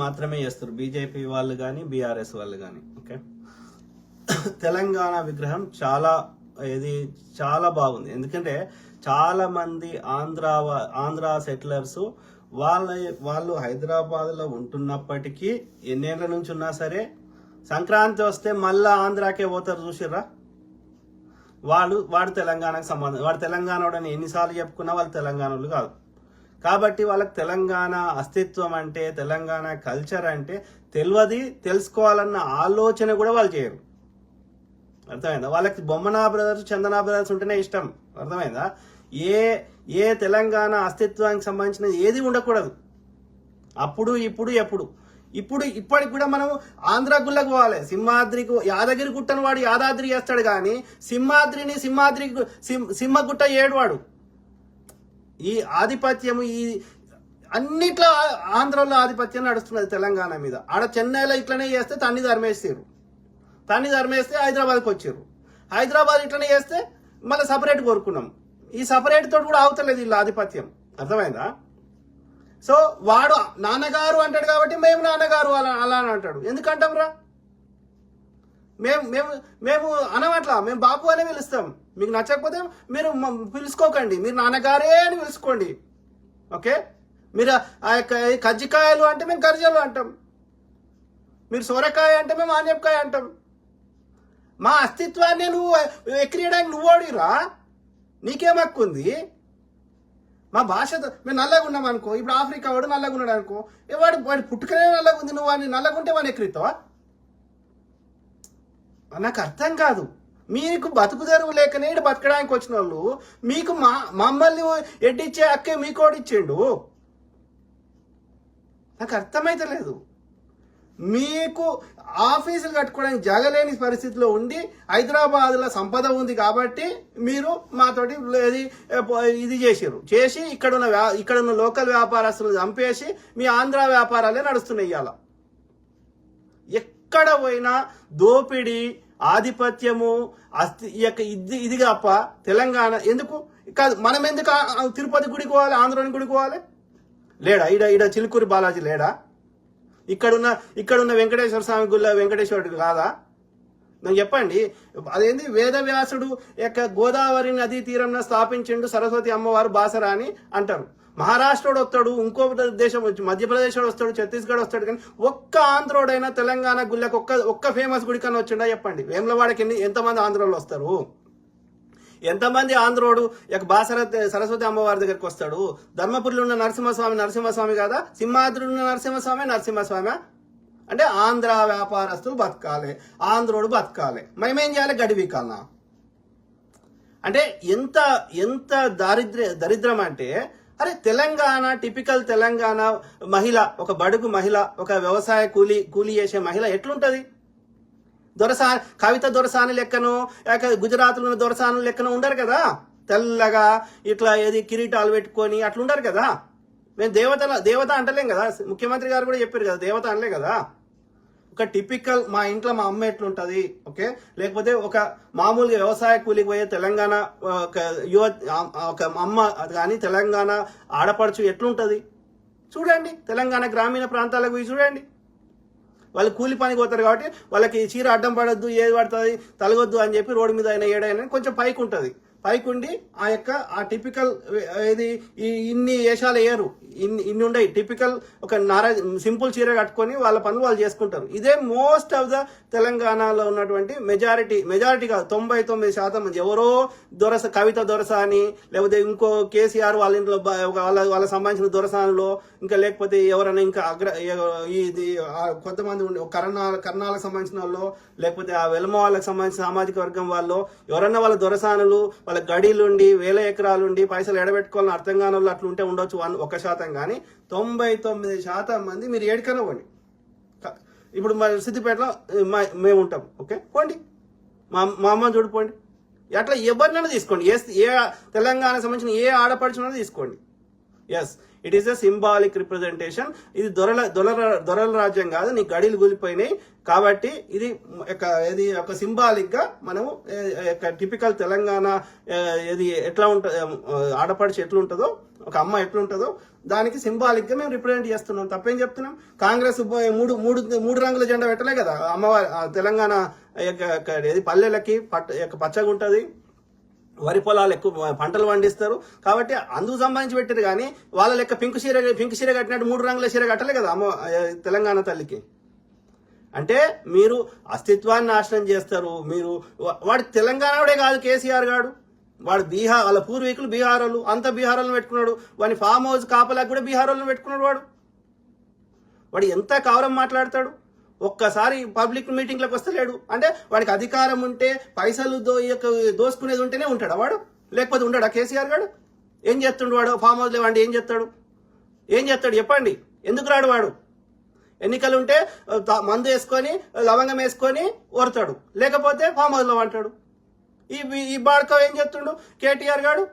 మాత్రమే చేస్తారు, బీజేపీ వాళ్ళు కానీ బీఆర్ఎస్ వాళ్ళు కానీ. ఓకే, తెలంగాణ విగ్రహం చాలా బాగుంది. ఎందుకంటే చాలా మంది ఆంధ్ర సెటిలర్స్ వాళ్ళు హైదరాబాద్లో ఉంటున్నప్పటికీ ఎన్నేళ్ల నుంచి ఉన్నా సరే సంక్రాంతి వస్తే మళ్ళా ఆంధ్రాకే పోతారు. చూసిర్రా? వాడు తెలంగాణకు సంబంధం, వాడు తెలంగాణ ఎన్నిసార్లు చెప్పుకున్నా వాళ్ళు తెలంగాణలు కాదు. కాబట్టి వాళ్ళకి తెలంగాణ అస్తిత్వం అంటే, తెలంగాణ కల్చర్ అంటే తెలుసుకోవాలన్న ఆలోచన కూడా వాళ్ళు చేయరు. అర్థమైందా? వాళ్ళకి బొమ్మనా బ్రదర్స్, చందనా బ్రదర్స్ ఉంటేనే ఇష్టం. అర్థమైందా? ఏ తెలంగాణ అస్తిత్వానికి సంబంధించిన ఏది ఉండకూడదు. అప్పుడు ఇప్పటికి కూడా మనం ఆంధ్ర గుళ్ళకు పోవాలి. సింహాద్రికి యాదగిరి గుట్టను వాడు యాదాద్రి చేస్తాడు కానీ సింహగుట్ట ఏడువాడు. ఈ ఆధిపత్యము అన్నిట్లో ఆంధ్రలో ఆధిపత్యం నడుస్తున్నది తెలంగాణ మీద. ఆడ చెన్నైలో ఇట్లనే చేస్తే తన్ని ధర్మేస్తే హైదరాబాద్కి వచ్చారు. హైదరాబాద్ ఇట్లనే చేస్తే మళ్ళీ సపరేట్ కోరుకున్నాం. ఈ సపరేట్ తోటి కూడా అవుతలేదు వీళ్ళ ఆధిపత్యం. అర్థమైందా? సో వాడు నాన్నగారు అంటాడు కాబట్టి మేము నాన్నగారు అలా అని అంటాడు. ఎందుకంటాం రా? మేము అనవట్లా, మేము బాపు అనే పిలుస్తాం. మీకు నచ్చకపోతే మీరు పిలుచుకోకండి, మీరు నాన్నగారే అని పిలుచుకోండి. ఓకే, మీరు ఆ యొక్క కజ్జికాయలు అంటే మేము కర్జలు అంటాం, మీరు సోరకాయ అంటే మేము ఆన్యపకాయ అంటాం. మా అస్తిత్వాన్ని నువ్వు ఎక్కిరియడానికి నువ్వు ఓడిరా, నీకేం హక్కు ఉంది? మా భాషతో మేము నల్లగా ఉన్నాం అనుకో, ఇప్పుడు ఆఫ్రికా వాడు నల్లగా ఉన్నాడు అనుకో, వాడి పుట్టుకనే నల్లగా ఉంది, నువ్వు వాడిని నల్లగా ఉంటే వాడిని ఎక్కిరితావా? నాకు అర్థం కాదు. మీకు బతుకు తెరువు లేకనే ఇటు బతకడానికి వచ్చిన వాళ్ళు మీకు మమ్మల్ని ఎడ్డిచ్చే హక్కే మీకోడిచ్చిండు. నాకు అర్థమైతే లేదు. మీకు ఆఫీసులు కట్టుకోవడానికి జగలేని పరిస్థితిలో ఉండి హైదరాబాద్లో సంపద ఉంది కాబట్టి మీరు మాతోటి ఇది చేసి ఇక్కడున్న లోకల్ వ్యాపారస్తులు చంపేసి మీ ఆంధ్ర వ్యాపారాలే నడుస్తున్నాయి. ఇవాళ ఎక్కడ పోయినా దోపిడీ, ఆధిపత్యము, ఇది కాప తెలంగాణ ఎందుకు కాదు? మనం ఎందుకు తిరుపతి గుడికి పోవాలి, ఆంధ్రాని గుడికి పోవాలి? లేడా? ఇడ చిలుకూరి బాలాజీ లేడా? ఇక్కడున్న వెంకటేశ్వర స్వామి గుళ్ళ వెంకటేశ్వరుడు కాదా? నాకు చెప్పండి. అదేంది వేదవ్యాసుడు యొక్క గోదావరి నదీ తీరంలో స్థాపించిండు సరస్వతి అమ్మవారు బాసరా అని అంటారు. మహారాష్ట్రోడు వస్తాడు, ఇంకో దేశం మధ్యప్రదేశ్ వస్తాడు, ఛత్తీస్గఢ్ వస్తాడు, కానీ ఒక్క ఆంధ్రోడైనా తెలంగాణ గుళ్ళకి ఒక్క ఫేమస్ గుడి కన్నా వచ్చిండా చెప్పండి. వేములవాడకి ఎంతమంది ఆంధ్రోళ్ళు వస్తారు? ఎంతమంది ఆంధ్రోడు బాసర సరస్వతి అమ్మవారి దగ్గరికి వస్తాడు? ధర్మపురిలో ఉన్న నరసింహస్వామి కాదా? సింహాద్రిలో ఉన్న నరసింహస్వామి అంటే ఆంధ్ర వ్యాపారస్తులు బతకాలి, ఆంధ్రోడు బతకాలి, మేమేం చేయాలి? గడివికాలనా? అంటే ఎంత దరిద్రం అంటే, అరే తెలంగాణ టిపికల్ తెలంగాణ మహిళ, ఒక బడుగు మహిళ, ఒక వ్యవసాయ కూలీ చేసే మహిళ ఎట్లుంటది? కవిత దొరసాని లెక్కను, గుజరాత్లో ఉన్న దొరసాని లెక్కను ఉండరు కదా. తెల్లగా ఇట్లా కిరీటాలు పెట్టుకొని అట్లుండరు కదా. మేము దేవత అంటలేం కదా. ముఖ్యమంత్రి గారు కూడా చెప్పారు కదా, దేవత అనలే కదా. ఒక టిపికల్ మా ఇంట్లో మా అమ్మ ఎట్లుంటది, ఓకే, లేకపోతే ఒక మామూలుగా వ్యవసాయ కూలికి పోయే తెలంగాణ ఒక అమ్మ కానీ తెలంగాణ ఆడపడుచు ఎట్లుంటది చూడండి. తెలంగాణ గ్రామీణ ప్రాంతాలకు పోయి చూడండి. వాళ్ళు కూలి పనికి పోతారు కాబట్టి వాళ్ళకి చీర అడ్డం పడద్దు, ఏది పడుతుంది తలగొద్దు అని చెప్పి రోడ్డు మీద ఏడైనా కొంచెం పైకి ఉంటుంది. పైకుండి ఆ టిపికల్ ఇన్ని వేషాలు వేయరు, ఇన్ని ఉండయి. టిపికల్ ఒక సింపుల్ చీర కట్టుకొని వాళ్ళ పనులు వాళ్ళు చేసుకుంటారు. ఇదే మోస్ట్ ఆఫ్ ద తెలంగాణలో ఉన్నటువంటి మెజారిటీ కాదు, 99% మంది ఎవరో కవిత దొరసాని, లేకపోతే ఇంకో కేసీఆర్ వాళ్ళ ఇంట్లో వాళ్ళ సంబంధించిన దొరసానులో, ఇంకా లేకపోతే ఎవరైనా ఇంకా కొంతమంది ఉండే కర్ణాలకు సంబంధించిన వాళ్ళు, లేకపోతే ఆ వెలమ వాళ్ళకి సంబంధించిన సామాజిక వర్గం వాళ్ళు ఎవరన్నా వాళ్ళ దొరసానులు, వాళ్ళ గడిలుండి 1000 ఎకరాలుండి పైసలు ఎడబెట్టుకోవాలని అర్థం కాని వాళ్ళు అట్లా ఉంటే ఉండొచ్చు 1% కానీ 99% మంది మీరు ఏడికైనా పోండి. ఇప్పుడు మరి సిద్దిపేటలో మేము ఉంటాం, ఓకే, పోండి, మా అమ్మ చూడిపోండి. అట్లా ఎవరినైనా తీసుకోండి, ఏ తెలంగాణకు సంబంధించిన ఏ ఆడపడుచునైనా తీసుకోండి. Yes, it is a symbolic representation. ఇది దొరల రాజ్యం కాదు, నీ గడిలు కూలిపోయినాయి. కాబట్టి ఇది ఒక సింబాలిక్ గా మనము టిపికల్ తెలంగాణ ఇది ఎట్లా ఉంటుంది, ఆడపడిచి ఎట్లుంటుందో, ఒక అమ్మ ఎట్లుంటుందో దానికి సింబాలిక్ గా మేము రిప్రజెంట్ చేస్తున్నాం. తప్పేం చెప్తున్నాం? కాంగ్రెస్ మూడు రంగుల జెండా పెట్టలే కదా అమ్మవారి తెలంగాణ పల్లెలకి పచ్చగా ఉంటుంది, వరి పొలాలు ఎక్కువ పంటలు పండిస్తారు కాబట్టి అందుకు సంబంధించి పెట్టారు. కానీ వాళ్ళ లెక్క పింక్ చీర కట్టినట్టు 3 రంగుల చీర కట్టలే కదా అమ్మ తెలంగాణ తల్లికి. అంటే మీరు అస్తిత్వాన్ని నాశనం చేస్తారు. మీరు వాడు తెలంగాణడే కాదు కేసీఆర్ గాడు, వాడు బీహార్, వాళ్ళ పూర్వీకులు బీహార్ వాళ్ళు, అంత బీహార్ వాళ్ళని పెట్టుకున్నాడు. వాని ఫామ్ హౌస్ కాపలాకి కూడా బీహార్ వాళ్ళని పెట్టుకున్నాడు. వాడు ఎంత కవరం మాట్లాడతాడు. ఒక్కసారి పబ్లిక్ మీటింగ్లకు వస్తలేడు అంటే వాడికి అధికారం ఉంటే పైసలు దోసుకునేది ఉంటేనే ఉంటాడా వాడు, లేకపోతే ఉండడా కేసీఆర్ గాడు? ఏం చేస్తుండు వాడు? ఫామ్ హౌస్ లేవండి ఏం చేస్తాడు చెప్పండి? ఎందుకు రాడు వాడు? ఎన్నికలు ఉంటే మందు వేసుకొని లవంగం వేసుకొని ఓడతాడు, లేకపోతే ఫామ్ హౌస్లో అంటాడు. ఈ బాడకం ఏం చేస్తుండు కేటీఆర్ గాడు?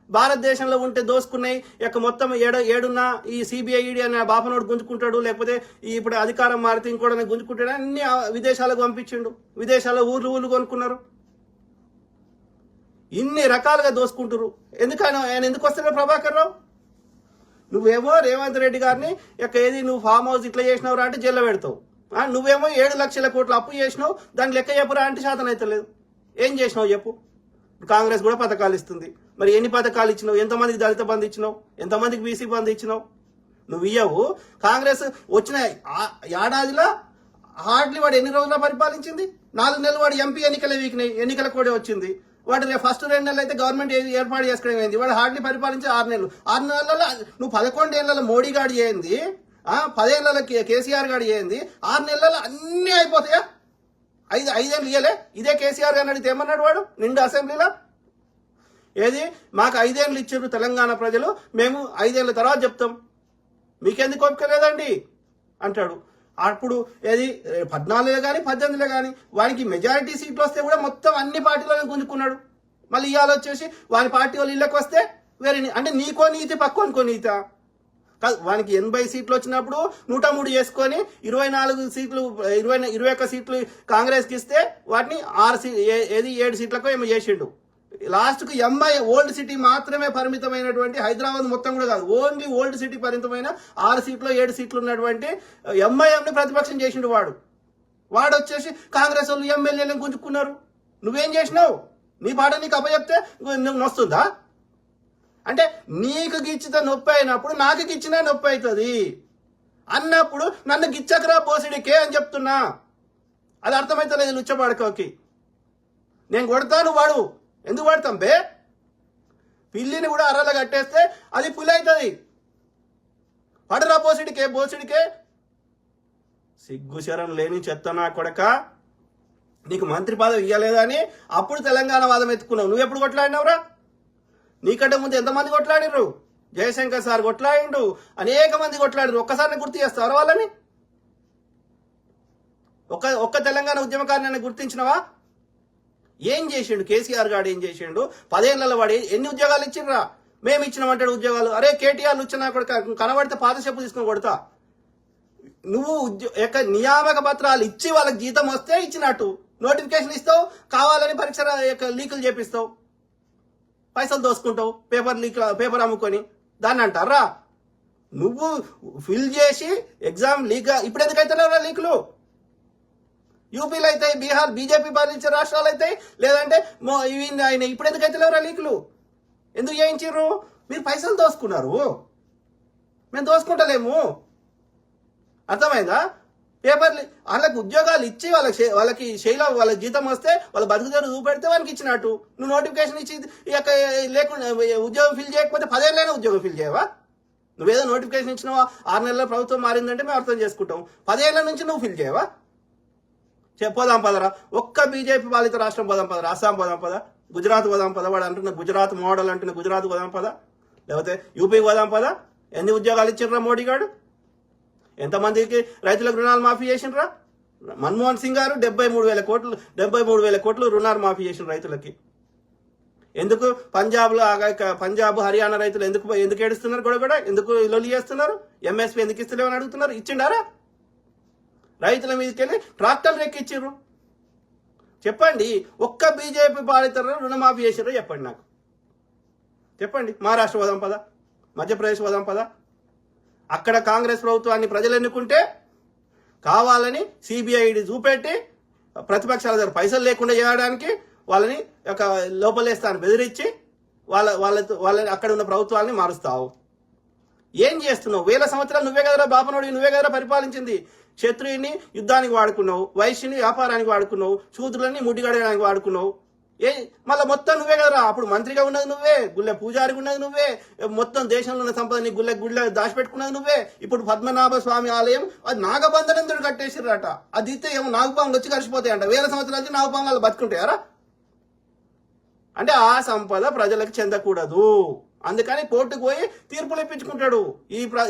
భారతదేశంలో ఉంటే దోసుకున్నాయి మొత్తం ఏడున్నా ఈ సిబిఐ ఈడీ అనే బాపనోడు గుంజుకుంటాడు, లేకపోతే ఇప్పుడు అధికారం మారితే ఇంకోటి గుంజుకుంటాడు, అన్ని విదేశాలకు పంపించిండు. విదేశాల్లో ఊర్లు కొనుక్కున్నారు. ఇన్ని రకాలుగా దోసుకుంటారు. ఆయన ఎందుకు వస్తాడు ప్రభాకర్ రావు? నువ్వేమో రేవంత్ రెడ్డి గారిని నువ్వు ఫామ్ హౌస్ ఇట్లా చేసినావురా అంటే జైల్లో పెడతావు. నువ్వేమో 7 లక్షల కోట్ల అప్పు చేసినావు, దాని లెక్క చెప్పురా అంటే శాతం అయితే లేదు. ఏం చేసినావు చెప్పు? కాంగ్రెస్ కూడా పథకాలు ఇస్తుంది. మరి ఎన్ని పథకాలు ఇచ్చినావు? ఎంతమందికి దళిత బంధు ఇచ్చినావు? ఎంతమందికి బీసీ బంధు ఇచ్చినావు? నువ్వు ఇయ్యవు. కాంగ్రెస్ వచ్చిన ఏడాదిలో హార్డ్లీ వాడు ఎన్ని రోజుల్లో పరిపాలించింది? 4 నెలలు వాడు ఎంపీ ఎన్నికలే వీకినాయి, ఎన్నికల కూడా వచ్చింది. వాడు ఫస్ట్ 2 నెలలు అయితే గవర్నమెంట్ ఏర్పాటు చేసుకోవడం అయింది. వాడు హార్డ్లీ పరిపాలించి 6 నెలలు. 6 నెలల్లో నువ్వు 11 ఏళ్లలో మోడీ గాడి చేయింది, 10 ఏళ్లలో కేసీఆర్ గాడి చేయింది, 6 నెలల్లో అన్నీ అయిపోతాయా? 5 ఏళ్ళు ఇయ్యలే? ఇదే కేసీఆర్ గారిని అడిగితే ఏమన్నాడు వాడు నిండు అసెంబ్లీలో? మాకు 5 ఏళ్ళు ఇచ్చారు తెలంగాణ ప్రజలు, మేము 5 ఏళ్ళ తర్వాత చెప్తాం, మీకెందుకు ఒప్పుకోలేదండి అంటాడు. అప్పుడు 14లో కానీ 18లో కానీ వానికి మెజారిటీ సీట్లు వస్తే కూడా మొత్తం అన్ని పార్టీలను గుంజుకున్నాడు. మళ్ళీ ఇవాళ వచ్చేసి వాని పార్టీ వాళ్ళు ఇళ్ళకి వస్తే వేరే అంటే నీకో నీతి పక్కోనికో నీత కాదు. వానికి 80 సీట్లు వచ్చినప్పుడు 103 చేసుకొని 24 సీట్లు 21 సీట్లు కాంగ్రెస్కి ఇస్తే వాటిని 7 సీట్లకు ఏమో చేసిండు. లాస్ట్కు ఎంఐ ఓల్డ్ సిటీ మాత్రమే పరిమితమైనటువంటి హైదరాబాద్ మొత్తం కూడా కాదు, ఓన్లీ ఓల్డ్ సిటీ పరిమితమైన 6 సీట్లు 7 సీట్లు ఉన్నటువంటి ఎంఐఎంని ప్రతిపక్షం చేసిండు వాడు వచ్చేసి కాంగ్రెస్ వాళ్ళు ఎమ్మెల్యేలను గుంజుకున్నారు. నువ్వేం చేసినావు? నీ పాట నీకు అప్పచెప్తే నువ్వు నొస్తుందా? అంటే నీకు గిచ్చితే నొప్పి అయినప్పుడు నాకు గిచ్చినా నొప్పి అవుతుంది అన్నప్పుడు నన్ను గిచ్చకరా పోసిడికే అని చెప్తున్నా. అది అర్థమైతలేదు లుచ్చబాడకోకి. నేను కొడతాను, వాడు ఎందుకు పడతాం బే? పిల్లిని కూడా అర్రలో కట్టేస్తే అది పులి అవుతుంది. పడరా బోసిడికే. సిగ్గుశరం లేని చెత్తనా కొడక, నీకు మంత్రి పదవి ఇవ్వలేదని అప్పుడు తెలంగాణ వాదం ఎత్తుకున్నావు. నువ్వు ఎప్పుడు కొట్లాడినావురా? నీకంటే ముందు ఎంతమంది కొట్లాడిర్రు? జయశంకర్ సార్ కొట్లాడిండు, అనేక మంది కొట్లాడిరు. ఒక్కసారి గుర్తు చేస్తారా వాళ్ళని? ఒక్క తెలంగాణ ఉద్యమకారుని గుర్తించినవా? ఏం చేసిండు కేసీఆర్ గారు? ఏం చేసిండు? 10 ఏళ్లలో వాడు ఎన్ని ఉద్యోగాలు ఇచ్చిండ్రా? మేము ఇచ్చినామంటాడు ఉద్యోగాలు. అరే కేటీఆర్ ఇచ్చినా కూడా కనబడితే పాత చెప్పు తీసుకుని కొడతా. నువ్వు నియామక పత్రాలు ఇచ్చి వాళ్ళకి జీతం వస్తే ఇచ్చినట్టు నోటిఫికేషన్ ఇస్తావు, కావాలని పరీక్ష లీకులు చేపిస్తావు, పైసలు దోసుకుంటావు, పేపర్ అమ్ముకొని. దాన్ని అంటారా? నువ్వు ఫిల్ చేసి ఎగ్జామ్ లీక్. ఇప్పుడు ఎందుకైతే లీకులు? యూపీలో అవుతాయి, బీహార్ బీజేపీ పాలించే రాష్ట్రాలు అవుతాయి, లేదంటే ఆయన ఇప్పుడు ఎందుకైతే లేవరా లీకులు? ఎందుకు చేయించారు? మీరు పైసలు దోసుకున్నారు, మేము దోసుకుంటలేము. అర్థమైందా? పేపర్లు వాళ్ళకి ఉద్యోగాలు ఇచ్చి వాళ్ళకి వాళ్ళ జీతం వస్తే వాళ్ళ బతుకుదారు చూపెడితే వాళ్ళకి ఇచ్చినట్టు. నువ్వు నోటిఫికేషన్ ఇచ్చి లేకుండా ఉద్యోగం ఫిల్ చేయకపోతే 10 ఏళ్ళైనా ఉద్యోగం ఫిల్ చేయవా? నువ్వేదో నోటిఫికేషన్ ఇచ్చినావా? 6 నెలల ప్రభుత్వం మారిందంటే మేము అర్థం చేసుకుంటాం. 10 ఏళ్ల నుంచి నువ్వు ఫిల్ చేయవా? పోదాం పదరా, ఒక్క బీజేపీ పాలిత రాష్ట్రం పోదాం పదరా. అస్సాం పోదాం పదా, గుజరాత్ పోదాం పదా. వాడు అంటున్న గుజరాత్ మోడల్ అంటున్న గుజరాత్ పోదాం పదా, లేకపోతే యూపీ పోదాం పదా. ఎన్ని ఉద్యోగాలు ఇచ్చిండ్రా మోడీ గారు? ఎంతమందికి రైతులకు రుణాలు మాఫీ చేసిండ్రా? మన్మోహన్ సింగ్ గారు 73,000 కోట్లు రుణాలు మాఫీ చేసిన రైతులకి. ఎందుకు పంజాబ్ హర్యానా రైతులు ఎందుకు ఏడుస్తున్నారు కూడా ఎందుకు లొల్లి చేస్తున్నారు? ఎంఎస్పీ ఎందుకు ఇస్తలేమని అడుగుతున్నారు? ఇచ్చిండారా? రైతుల మీదకి వెళ్ళి ట్రాక్టర్లు ఎక్కిచ్చిర్రు. చెప్పండి, ఒక్క బీజేపీ పాలితరులు రుణమాఫీ చేసిర్రో చెప్పండి నాకు. చెప్పండి. మహారాష్ట్ర పోదాం పదా, మధ్యప్రదేశ్ పోదాం పదా. అక్కడ కాంగ్రెస్ ప్రభుత్వాన్ని ప్రజలు ఎన్నుకుంటే కావాలని సిబిఐడి చూపెట్టి ప్రతిపక్షాల దగ్గర పైసలు లేకుండా చేయడానికి వాళ్ళని లోపలేస్తాను బెదిరించి వాళ్ళని అక్కడ ఉన్న ప్రభుత్వాన్ని మారుస్తావు. ఏం చేస్తున్నావు? 1000 సంవత్సరాలు నువ్వే కదరా బాపనోడి, నువ్వే కదరా పరిపాలించింది. క్షత్రియుని యుద్ధానికి వాడుకున్నావు, వైశ్యుని వ్యాపారానికి వాడుకున్నావు, శూద్రులని ముడిగడడానికి వాడుకున్నావు. మళ్ళీ మొత్తం నువ్వే కదరా. అప్పుడు మంత్రిగా ఉన్నది నువ్వే, గుళ్ళ పూజారిగా ఉన్నది నువ్వే, మొత్తం దేశంలో ఉన్న సంపదని గుళ్ళ దాచిపెట్టుకున్నది నువ్వే. ఇప్పుడు పద్మనాభ స్వామి ఆలయం అది నాగబంధనంతో కట్టేసిర్రట. అది ఇస్తే ఏమో నాగపాములు వచ్చి కలిసిపోతాయంట. 1000 సంవత్సరాలు నాగపాము వాళ్ళు బతుకుంటాయారా? అంటే ఆ సంపద ప్రజలకు చెందకూడదు. అందుకని కోర్టుకు పోయి తీర్పులు ఇప్పించుకుంటాడు.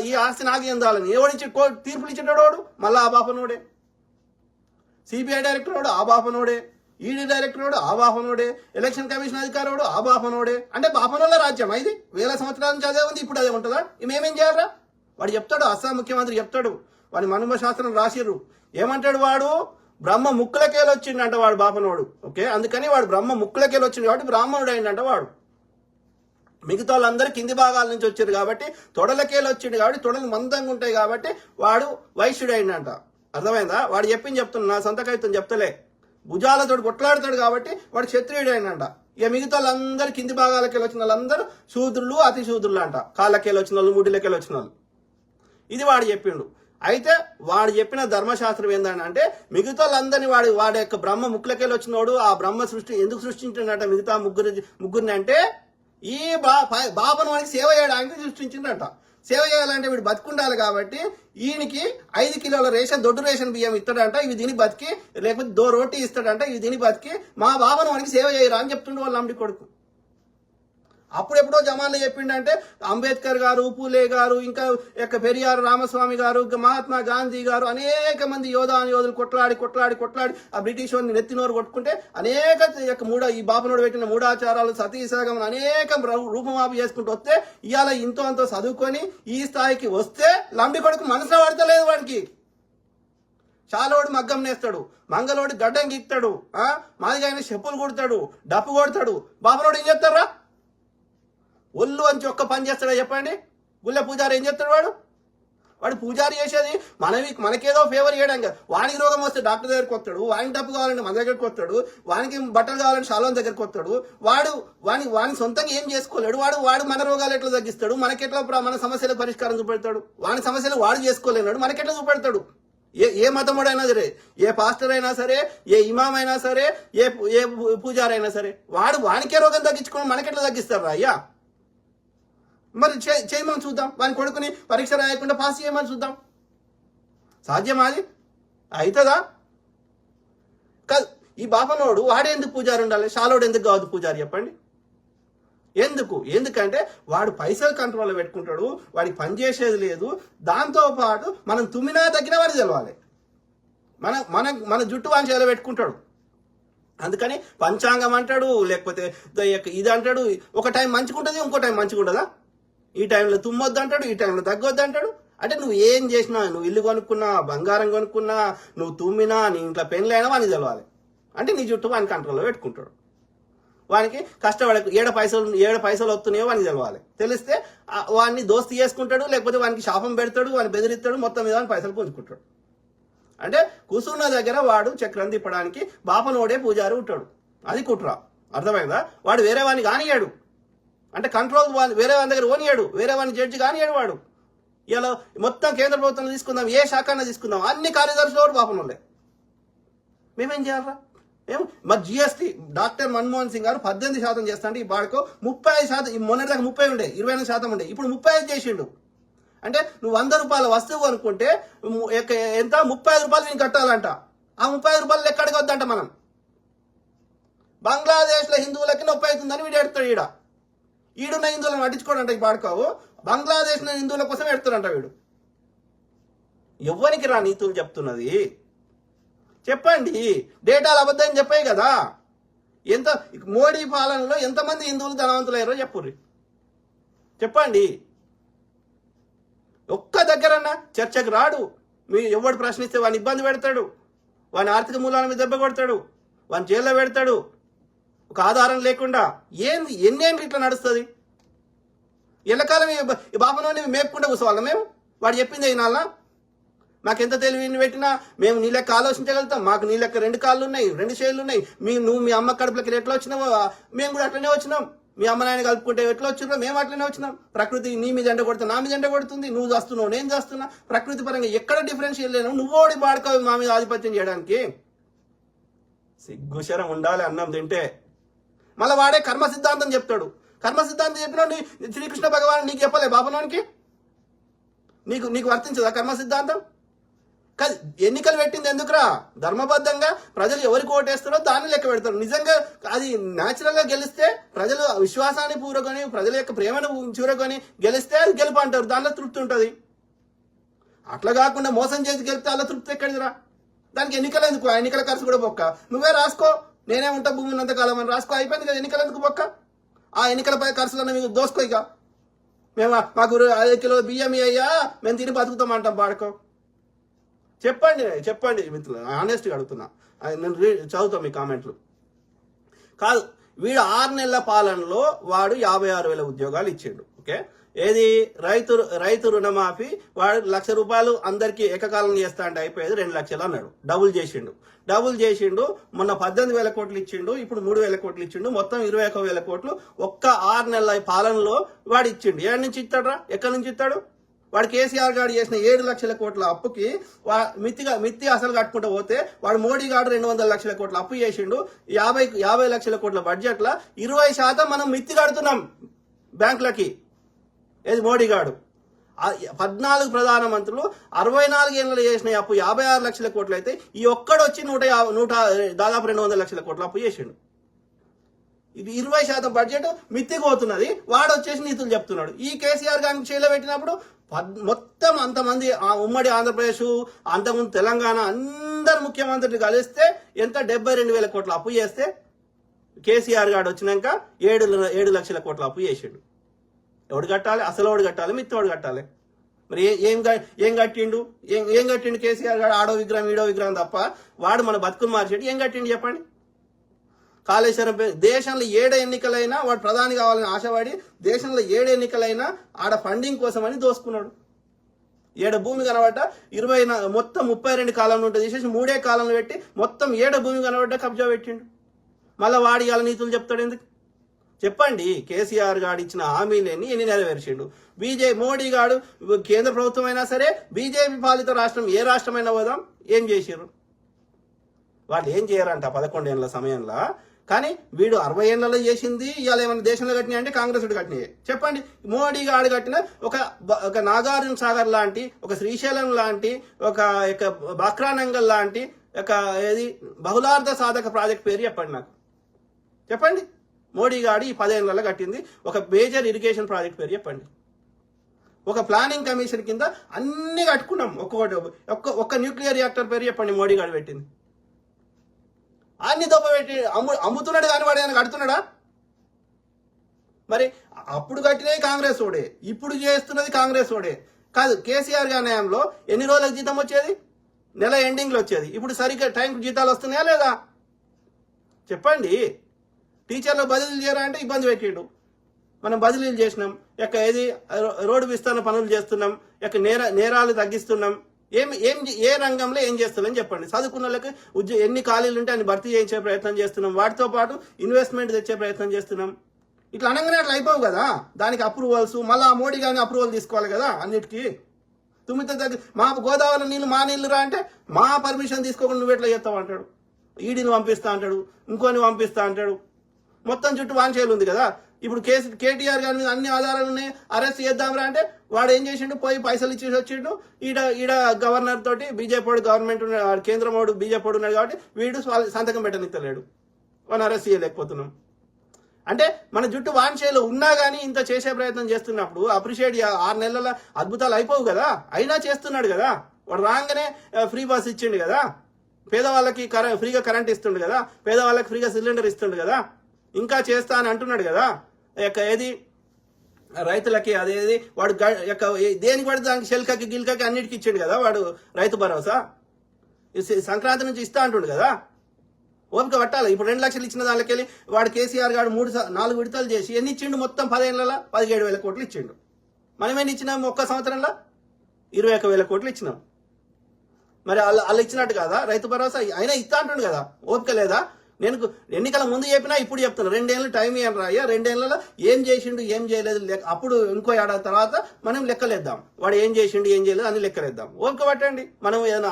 ఈ ఆస్తి నాకు చెందాలని ఎవడిచ్చి తీర్పులు ఇచ్చేటాడు వాడు మళ్ళీ ఆ బాపనోడే. సిబిఐ డైరెక్టర్ వాడు ఆ బాపనోడే, ఈడీ డైరెక్టర్ వాడు ఆ బాపనోడే, ఎలక్షన్ కమిషన్ అధికారి వాడు ఆ బాపనోడే. అంటే బాపనోళ్ళ రాజ్యం ఇది. 1000 సంవత్సరాల నుంచి అదే ఉంది, ఇప్పుడు అదే ఉంటుందా? మేమేం చేయాలరా? వాడు చెప్తాడు, అస్సాం ముఖ్యమంత్రి చెప్తాడు, వాడి మనుమ శాస్త్రం రాసిర్రు. ఏమంటాడు వాడు? బ్రహ్మ ముక్కులకేలు వచ్చిండంట వాడు బాపనోడు. ఓకే, అందుకని వాడు బ్రహ్మ ముక్కులకేలు వచ్చిండు కాబట్టి బ్రాహ్మణుడు అయిందంట వాడు. మిగతా వాళ్ళందరూ కింది భాగాల నుంచి వచ్చారు కాబట్టి తొడలకేలు వచ్చిండు కాబట్టి తొడలు మందంగా ఉంటాయి కాబట్టి వాడు వైశ్యుడు అయిందంట. అర్థమైందా? వాడు చెప్తున్నా, నా సొంత కవిత్వం చెప్తలే. భుజాలతోడు కొట్లాడతాడు కాబట్టి వాడు క్షత్రియుడు అయినంట. ఇక మిగతా వాళ్ళందరూ కింది భాగాలకెళ్ళి వచ్చిన వాళ్ళందరూ శూద్రులు, అతి శూద్రులు అంట. కాళ్ళకెళ్ళి వచ్చిన వాళ్ళు, ముడిలకెళ్ళి వచ్చిన వాళ్ళు. ఇది వాడు చెప్పిండు. అయితే వాడు చెప్పిన ధర్మశాస్త్రం ఏంటంటే మిగతా వాళ్ళందరినీ వాడి యొక్క బ్రహ్మ ముక్కులకెళ్ళి వచ్చినోడు ఆ బ్రహ్మ ఎందుకు సృష్టించిండట మిగతా ముగ్గురిని అంటే ఈ బాబను వాడికి సేవ చేయడానికి సృష్టించిండట. సేవ చేయాలంటే వీడు బతుకుండాలి కాబట్టి ఈయనకి 5 కిలోల దొడ్డు రేషన్ బియ్యం ఇస్తాడంట, ఇవి దీని బతికి, లేకపోతే రోటీ ఇస్తాడంట, ఇవి దీని బతికి మా బాబను వాడికి సేవ చేయరా అని చెప్తుండే వాళ్ళ అమ్మడి కొడుకు. అప్పుడెప్పుడో జమాన్లో చెప్పిండంటే అంబేద్కర్ గారు, పూలే గారు, ఇంకా పెరియార్ రామస్వామి గారు, మహాత్మా గాంధీ గారు, అనేక మంది యోధులు కొట్లాడి ఆ బ్రిటిష్ వాడిని నెత్తినోరు కొట్టుకుంటే అనేక ఈ బాపనోడు పెట్టిన మూఢాచారాలు, సతీసాగం అనేక రూపమాపి చేసుకుంటూ వస్తే ఇవాళ ఇంతో అంతో చదువుకొని ఈ స్థాయికి వస్తే లంబి కొడుకు మనసులో పడతలేదు వాడికి. చాలోడు మగ్గం నేస్తాడు, మంగళోడు గడ్డం గీక్తాడు, మాదిగా చెప్పులు కొడతాడు, డప్పు కొడతాడు. బాపనోడు ఏం చేస్తారా? ఒళ్ళు అని ఒక్క పని చేస్తాడా చెప్పండి? గుళ్ళ పూజారి ఏం చేస్తాడు? వాడు పూజారి చేసేది మనకేదో ఫేవర్ చేయడం కదా. వానికి రోగం వస్తే డాక్టర్ దగ్గరికి వస్తాడు, వానికి డబ్బు కావాలంటే మన దగ్గరికి వస్తాడు, వానికి బట్టలు కావాలంటే శాలోన్ దగ్గరికి వస్తాడు. వాని సొంతంగా ఏం చేసుకోలేడు. వాడు మన రోగాలు ఎట్లా తగ్గిస్తాడు, మనకెట్లా మన సమస్యల పరిష్కారం చూపెడతాడు. వాని సమస్యలు వాడు చేసుకోలేనాడు, మనకెట్లా చూపెడతాడు? ఏ మతముడైనా సరే, ఏ పాస్టర్ అయినా సరే, ఏ ఇమాం అయినా సరే, ఏ పూజారి అయినా సరే, వానికే రోగం తగ్గించుకోవడం మనకెట్లా తగ్గిస్తారా అయ్యా? మరి చేయమని చూద్దాం. వాని కొడుకుని పరీక్ష రాయకుండా పాస్ చేయమని చూద్దాం. సాధ్యమా? అది అవుతుందా? కాదు. ఈ బాపనోడు వాడేందుకు పూజారి ఉండాలి, షాలోడు ఎందుకు కావద్దు పూజారి చెప్పండి? ఎందుకంటే వాడు పైసలు కంట్రోల్లో పెట్టుకుంటాడు, వాడికి పని చేసేది లేదు. దాంతోపాటు మనం తుమ్మినా తగ్గినా వాడికి తెలవాలి. మన జుట్టు వాని చేలో పెట్టుకుంటాడు. అందుకని పంచాంగం అంటాడు, లేకపోతే ఇది అంటాడు. ఒక టైం మంచిగా ఉంటుంది, ఇంకో టైం మంచిగా ఉంటుందా? ఈ టైంలో తుమ్మొద్దు అంటాడు, ఈ టైంలో తగ్గొద్దు అంటాడు. అంటే నువ్వు ఏం చేసినా, నువ్వు ఇల్లు కొనుక్కున్నా, బంగారం కొనుక్కున్నా, నువ్వు తుమ్మినా, నీ ఇంట్లో పెళ్ళైనా వానికి తెలవాలి. అంటే నీ జుట్టు వాని కంట్రోల్లో పెట్టుకుంటాడు. వానికి కష్టపడకు 7 పైసలు వస్తున్నాయో వానికి తెలవాలి. తెలిస్తే వాడిని దోస్తీ చేసుకుంటాడు, లేకపోతే వానికి శాపం పెడతాడు, వాడిని బెదిరిస్తాడు, మొత్తం మీద వాని పైసలు పుంజుకుంటాడు. అంటే కూసున్న దగ్గర వాడు చక్రం తిప్పడానికి బాపనోడే పూజారి ఉంటాడు. అది కుట్ర. అర్థమైందా? వాడు వేరే వాడిని కానియాడు. అంటే కంట్రోల్ వేరే వాని దగ్గర ఓనియాడు, వేరే వాడిని జడ్జి కానియాడు వాడు. ఇలా మొత్తం కేంద్ర ప్రభుత్వం తీసుకుందాం, ఏ శాఖ తీసుకుందాం, అన్ని కార్యదర్శులు వాడు బాపనోళ్ళే. మేమేం చేయాలరా? మరి జిఎస్టీ డాక్టర్ మన్మోహన్ సింగ్ గారు 18% చేస్తా అంటే ఈ బాడకో 35%, మొన్నటిదాకా 30 ఉండే, 28% ఉండే, ఇప్పుడు 35 చేసిండు. అంటే నువ్వు 100 రూపాయల వస్తువు అనుకుంటే ఎంత 35 రూపాయలు నేను కట్టాలంట. ఆ 35 రూపాయలు లెక్క అడగొద్దంట మనం. బంగ్లాదేశ్లో హిందువులకి నొప్పి అవుతుందని వీడు ఎడతాడు. ఈడున్న హిందువులను పట్టించుకోడంట ఈ పాడుకోవు. బంగ్లాదేశ్ హిందువుల కోసం ఎడతాడంట వీడు. ఎవ్వరికి రా నీతులు చెప్తున్నది? చెప్పండి. డేటాలు అబద్ధం చెప్పాయి కదా. ఎంత మోడీ పాలనలో ఎంతమంది హిందువులు ధనవంతులయ్యారో చెప్పుర్రి, చెప్పండి. ఒక్క దగ్గరన్నా చర్చకు రాడు. మీ ఎవడు ప్రశ్నిస్తే వాడిని ఇబ్బంది పెడతాడు, వాని ఆర్థిక మూలాల మీద దెబ్బ కొడతాడు, వాని జైల్లో పెడతాడు ఒక ఆధారం లేకుండా. ఎన్నేళ్ళు ఇట్లా నడుస్తుంది? ఎల్లకాలం ఈ బాబునోని మేపుకుంటూ కూర్చోవాలా మేము? వాడు చెప్పింది అయినా మాకెంత తెలివి పెట్టినా మేము నీ లెక్క ఆలోచించగలుగుతాం. మాకు నీ లెక్క 2 కాళ్ళు ఉన్నాయి, 2 చేతులు ఉన్నాయి. నువ్వు మీ అమ్మ కడుపులకి ఎట్లా వచ్చినావో మేము కూడా అట్లనే వచ్చినాం. మీ అమ్మ నాయన కలుపుకుంటే ఎట్లా వచ్చినారో మేము అట్లనే వచ్చినాం. ప్రకృతి నీ మీద ఎండ కొడుతుంది, నా మీద ఎండ కొడుతుంది. నువ్వు చేస్తున్నావు, నేను చేస్తున్నా. ప్రకృతి పరంగా ఎక్కడ డిఫరెన్షియల్ లేను. నువ్వోడి బాడుకో మా మీద ఆధిపత్యం చేయడానికి. సిగ్గుశరం ఉండాలి అన్నం తింటే. మళ్ళీ వాడే కర్మ సిద్ధాంతం చెప్తాడు. కర్మ సిద్ధాంతం చెప్పినాడు శ్రీకృష్ణ భగవాన్ నీకు చెప్పలే బాబునానికి? నీకు వర్తించదా కర్మ సిద్ధాంతం? కాదు, ఎన్నికలు పెట్టింది ఎందుకురా? ధర్మబద్ధంగా ప్రజలు ఎవరికి ఓటేస్తారో దాన్ని లెక్క పెడతారు. నిజంగా అది న్యాచురల్ గా గెలిస్తే, ప్రజలు విశ్వాసాన్ని పూరకొని, ప్రజల యొక్క ప్రేమను చూరకొని గెలిస్తే అది గెలుపు అంటారు. దానిలో తృప్తి ఉంటుంది. అట్లా కాకుండా మోసం చేసి గెలిపితే అలా తృప్తి ఎక్కడిదిరా? దానికి ఎన్నికలు ఎందుకు? ఆ ఎన్నికల ఖర్చు కూడా బొక్క. నువ్వే రాసుకో, నేనే ఉంటా భూమి ఉన్నంతకాలం అని రాసుకో, అయిపోయింది కదా. ఎన్నికలు ఎందుకు బొక్క? ఆ ఎన్నికలపై ఖర్చులన్న మీకు దోసుకో. ఇక మేము మాకు 5 కిలో బియ్యం అయ్యా మేము తిని బతుకుతామంటాం. పాడుకో. చెప్పండి మిత్రులు, ఆనెస్ట్గా అడుగుతున్నా. నేను చదువుతాం మీ కామెంట్లు. కాదు, వీడు 6 నెలల పాలనలో వాడు 56,000 ఉద్యోగాలు ఇచ్చిండు. ఓకే, ఏది రైతు రుణమాఫీ వాడు 1,00,000 రూపాయలు అందరికీ ఏకకాలం చేస్తా అంటే అయిపోయేది 2 లక్షలు అన్నాడు. డబుల్ చేసిండు. మొన్న 18,000 కోట్లు ఇచ్చిండు, ఇప్పుడు 3,000 కోట్లు ఇచ్చిండు. మొత్తం 21,000 కోట్లు ఒక్క 6 నెలల పాలనలో వాడు ఇచ్చిండు. ఎక్కడి నుంచి ఇస్తాడు? ఎక్కడి నుంచి ఇస్తాడు? వాడు కేసీఆర్ గారు చేసిన 7 లక్షల కోట్ల అప్పుకి మిత్తి అసలు కట్టుకుంటూ పోతే వాడు మోడీ గారు 200 లక్షల కోట్ల అప్పు చేసిండు. 50 లక్షల కోట్ల బడ్జెట్ల 20% మనం మిత్తి కడుతున్నాం బ్యాంకులకి. ఏది మోడీ గారు 14 ప్రధానమంత్రులు 64 ఏళ్ళు చేసిన అప్పు 56 లక్షల కోట్లు అయితే ఈ ఒక్కడొచ్చి దాదాపు 200 లక్షల కోట్ల అప్పు చేసిండు. ఇది 20% బడ్జెట్ మిత్తికి పోతున్నది. వాడు వచ్చేసి నీతులు చెప్తున్నాడు. ఈ కేసీఆర్ గారిని చేలో పెట్టినప్పుడు మొత్తం అంతమంది ఉమ్మడి ఆంధ్రప్రదేశ్, అంతకుముందు తెలంగాణ అందరు ముఖ్యమంత్రులు కలిస్తే ఎంత 72,000 కోట్ల అప్పు చేస్తే కేసీఆర్ గారు వచ్చినాక 7 లక్షల కోట్ల అప్పు చేసిండు. ఎవడు కట్టాలి? అసలు వాడు కట్టాలి, మిత్తోడు కట్టాలి. మరి ఏం కట్టిండు కేసీఆర్ గారు? ఆడో విగ్రహం ఈడో విగ్రహం తప్ప వాడు మన బతుకులు మార్చేటి ఏం కట్టిండు చెప్పండి? కాళేశ్వరం దేశంలో 7 ఎన్నికలైనా వాడు ప్రధాని కావాలని ఆశపడి దేశంలో 7 ఎన్నికలైనా ఆడ ఫండింగ్ కోసం అని దోసుకున్నాడు. 7 భూమి కనబడ్డ మొత్తం 32 కాలంలో ఉంటుంది తీసేసి 3 కాలంలో పెట్టి మొత్తం 7 భూమి కనబడ్డ కబ్జా పెట్టిండు. మళ్ళీ వాడి ఇవాళ నీతులు చెప్తాడు ఎందుకు? చెప్పండి. కేసీఆర్ గారు ఇచ్చిన హామీలన్నీ ఎన్ని నెరవేర్చిండు? మోడీ గారు కేంద్ర ప్రభుత్వం అయినా సరే, బీజేపీ పాలిత రాష్ట్రం ఏ రాష్ట్రమైనా పోదాం, ఏం చేసారు? వాళ్ళు ఏం చేయరంట 11 ఏళ్ల సమయంలో. కానీ వీడు 60 ఏళ్లలో చేసింది ఇవాళ ఏమైనా దేశంలో కట్టినాయి అంటే కాంగ్రెస్ కట్టినాయి. చెప్పండి. మోడీ గారు కట్టిన ఒక నాగార్జున సాగర్ లాంటి, ఒక శ్రీశైలం లాంటి, ఒక బక్రానంగల్ లాంటి ఏది బహుళార్థ సాధక ప్రాజెక్ట్ పేరు చెప్పండి నాకు. చెప్పండి. మోడీ గారు ఈ 10 ఏళ్లలో కట్టింది ఒక మేజర్ ఇరిగేషన్ ప్రాజెక్ట్ పేరు చెప్పండి. ఒక ప్లానింగ్ కమిషన్ కింద అన్ని కట్టుకున్నాం. ఒక్క న్యూక్లియర్ రియాక్టర్ పేరు చెప్పండి మోడీ గారు పెట్టింది. అన్ని దొబ్బ పెట్టి అమ్ముతున్నాడు కానీ వాడు ఏమైనా కడుతున్నాడా? మరి అప్పుడు కట్టినవి కాంగ్రెస్ ఓడే, ఇప్పుడు చేస్తున్నది కాంగ్రెస్ ఓడే. కాదు, కేసీఆర్ గారి న్యాయంలో ఎన్ని రోజులకు జీతం వచ్చేది? నెల ఎండింగ్లో వచ్చేది. ఇప్పుడు సరిగ్గా టైంకి జీతాలు వస్తున్నాయా లేదా? చెప్పండి. టీచర్లు బదిలీలు చేయరా అంటే ఇబ్బంది పెట్టిండు. మనం బదిలీలు చేసినాం. రోడ్డు విస్తరణ పనులు చేస్తున్నాం. నేరాలు తగ్గిస్తున్నాం. ఏ రంగంలో ఏం చేస్తున్నాం చెప్పండి. చదువుకున్న వాళ్ళకి ఎన్ని ఖాళీలు ఉంటే అన్ని భర్తీ చేయించే ప్రయత్నం చేస్తున్నాం. వాటితో పాటు ఇన్వెస్ట్మెంట్ తెచ్చే ప్రయత్నం చేస్తున్నాం. ఇట్లా అనగానే అట్లా అయిపోవు కదా. దానికి అప్రూవల్స్, మళ్ళీ ఆ మోడీ గారిని అప్రూవల్ తీసుకోవాలి కదా అన్నిటికీ. మా గోదావరి నీళ్ళు మా నీళ్ళు రా అంటే మా పర్మిషన్ తీసుకోకుండా నువ్వు ఎట్లా చేస్తావు అంటాడు. ఈడీని పంపిస్తా అంటాడు, ఇంకోని పంపిస్తా అంటాడు. మొత్తం చుట్టూ వాంఛేలు ఉంది కదా. ఇప్పుడు కేటీఆర్ గారి మీద అన్ని ఆధారాలు ఉన్నాయి, అరెస్ట్ చేద్దాంరా అంటే వాడు ఏం చేసిండు? పోయి పైసలు ఇచ్చేసి వచ్చిండు. ఈడ గవర్నర్ తోటి బీజేపీ గవర్నమెంట్ ఉన్నాడు, కేంద్రం వాడు బీజేపీ ఉన్నాడు కాబట్టి వీడు సంతకం పెట్టనిస్తలేడు. వాడిని అరెస్ట్ చేయలేకపోతున్నాం. అంటే మన జుట్టు వాంఛేలు ఉన్నా కానీ ఇంత చేసే ప్రయత్నం చేస్తున్నప్పుడు అప్రిషియేట్ 6 నెలల అద్భుతాలు అయిపోవు కదా. అయినా చేస్తున్నాడు కదా. వాడు రాగానే ఫ్రీ బస్ ఇచ్చిండు కదా. పేదవాళ్ళకి ఫ్రీగా కరెంట్ ఇస్తుండు కదా, పేదవాళ్ళకి ఫ్రీగా సిలిండర్ ఇస్తుండు కదా, ఇంకా చేస్తా అని అంటున్నాడు కదా. ఏది రైతులకి అదేది వాడు దేనికి పడితే దానికి శెల్కకి గిల్కకి అన్నిటికీ ఇచ్చాడు కదా వాడు రైతు భరోసా. సంక్రాంతి నుంచి ఇస్తా అంటుండు కదా, ఓపిక పట్టాలి. ఇప్పుడు 2 లక్షలు ఇచ్చిన దానికెళ్ళి వాడు కేసీఆర్ గారు 4 విడతలు చేసి ఎన్ని ఇచ్చిండు? మొత్తం 10 ఏళ్లలో 17,000 కోట్లు ఇచ్చిండు. మనమేమి ఇచ్చినాం? ఒక్క సంవత్సరంలో 21,000 కోట్లు ఇచ్చినాం. మరి వాళ్ళు ఇచ్చినట్టు కదా రైతు భరోసా. అయినా ఇస్తా అంటుండు కదా, ఓపిక లేదా? నేను ఎన్నికల ముందు చెప్పినా ఇప్పుడు చెప్తాను, 2 ఏళ్ళు టైం ఇవ్వను రాయ్యా, 2 ఏళ్లలో ఏం చేసిండు ఏం చేయలేదు అప్పుడు ఇంకో ఏడాది తర్వాత మనం లెక్కలేద్దాం, వాడు ఏం చేసిండు ఏం చేయలేదు అని లెక్కలేద్దాం. ఓపిక పట్టండి. మనం ఏదైనా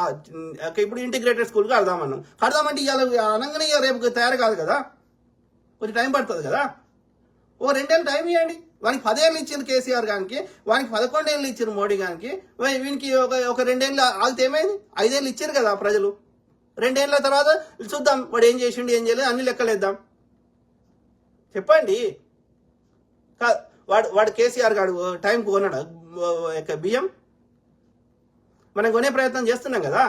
ఇప్పుడు ఇంటిగ్రేటెడ్ స్కూల్కి కడదామంటే ఇవాళ అనగానే రేపు తయారు కాదు కదా, కొంచెం టైం పడుతుంది కదా. 2 ఏళ్ళు టైం ఇవ్వండి. వానికి 10 ఏళ్ళు ఇచ్చింది కేసీఆర్ గానికి, వానికి 11 ఏళ్ళు ఇచ్చారు మోడీ గానికి, వీనికి ఒక 2 ఏళ్ళు ఆగితే ఏమైంది? 5 ఏళ్ళు ఇచ్చారు కదా ప్రజలు. 2 ఏళ్ల తర్వాత చూద్దాం వాడు ఏం చేసిండు ఏం చేయలేదు అన్ని లెక్కలేద్దాం. చెప్పండి. వాడు కేసీఆర్ గాడు టైంకి కొన్నాడు బియ్యం? మనం కొనే ప్రయత్నం చేస్తున్నాం కదా.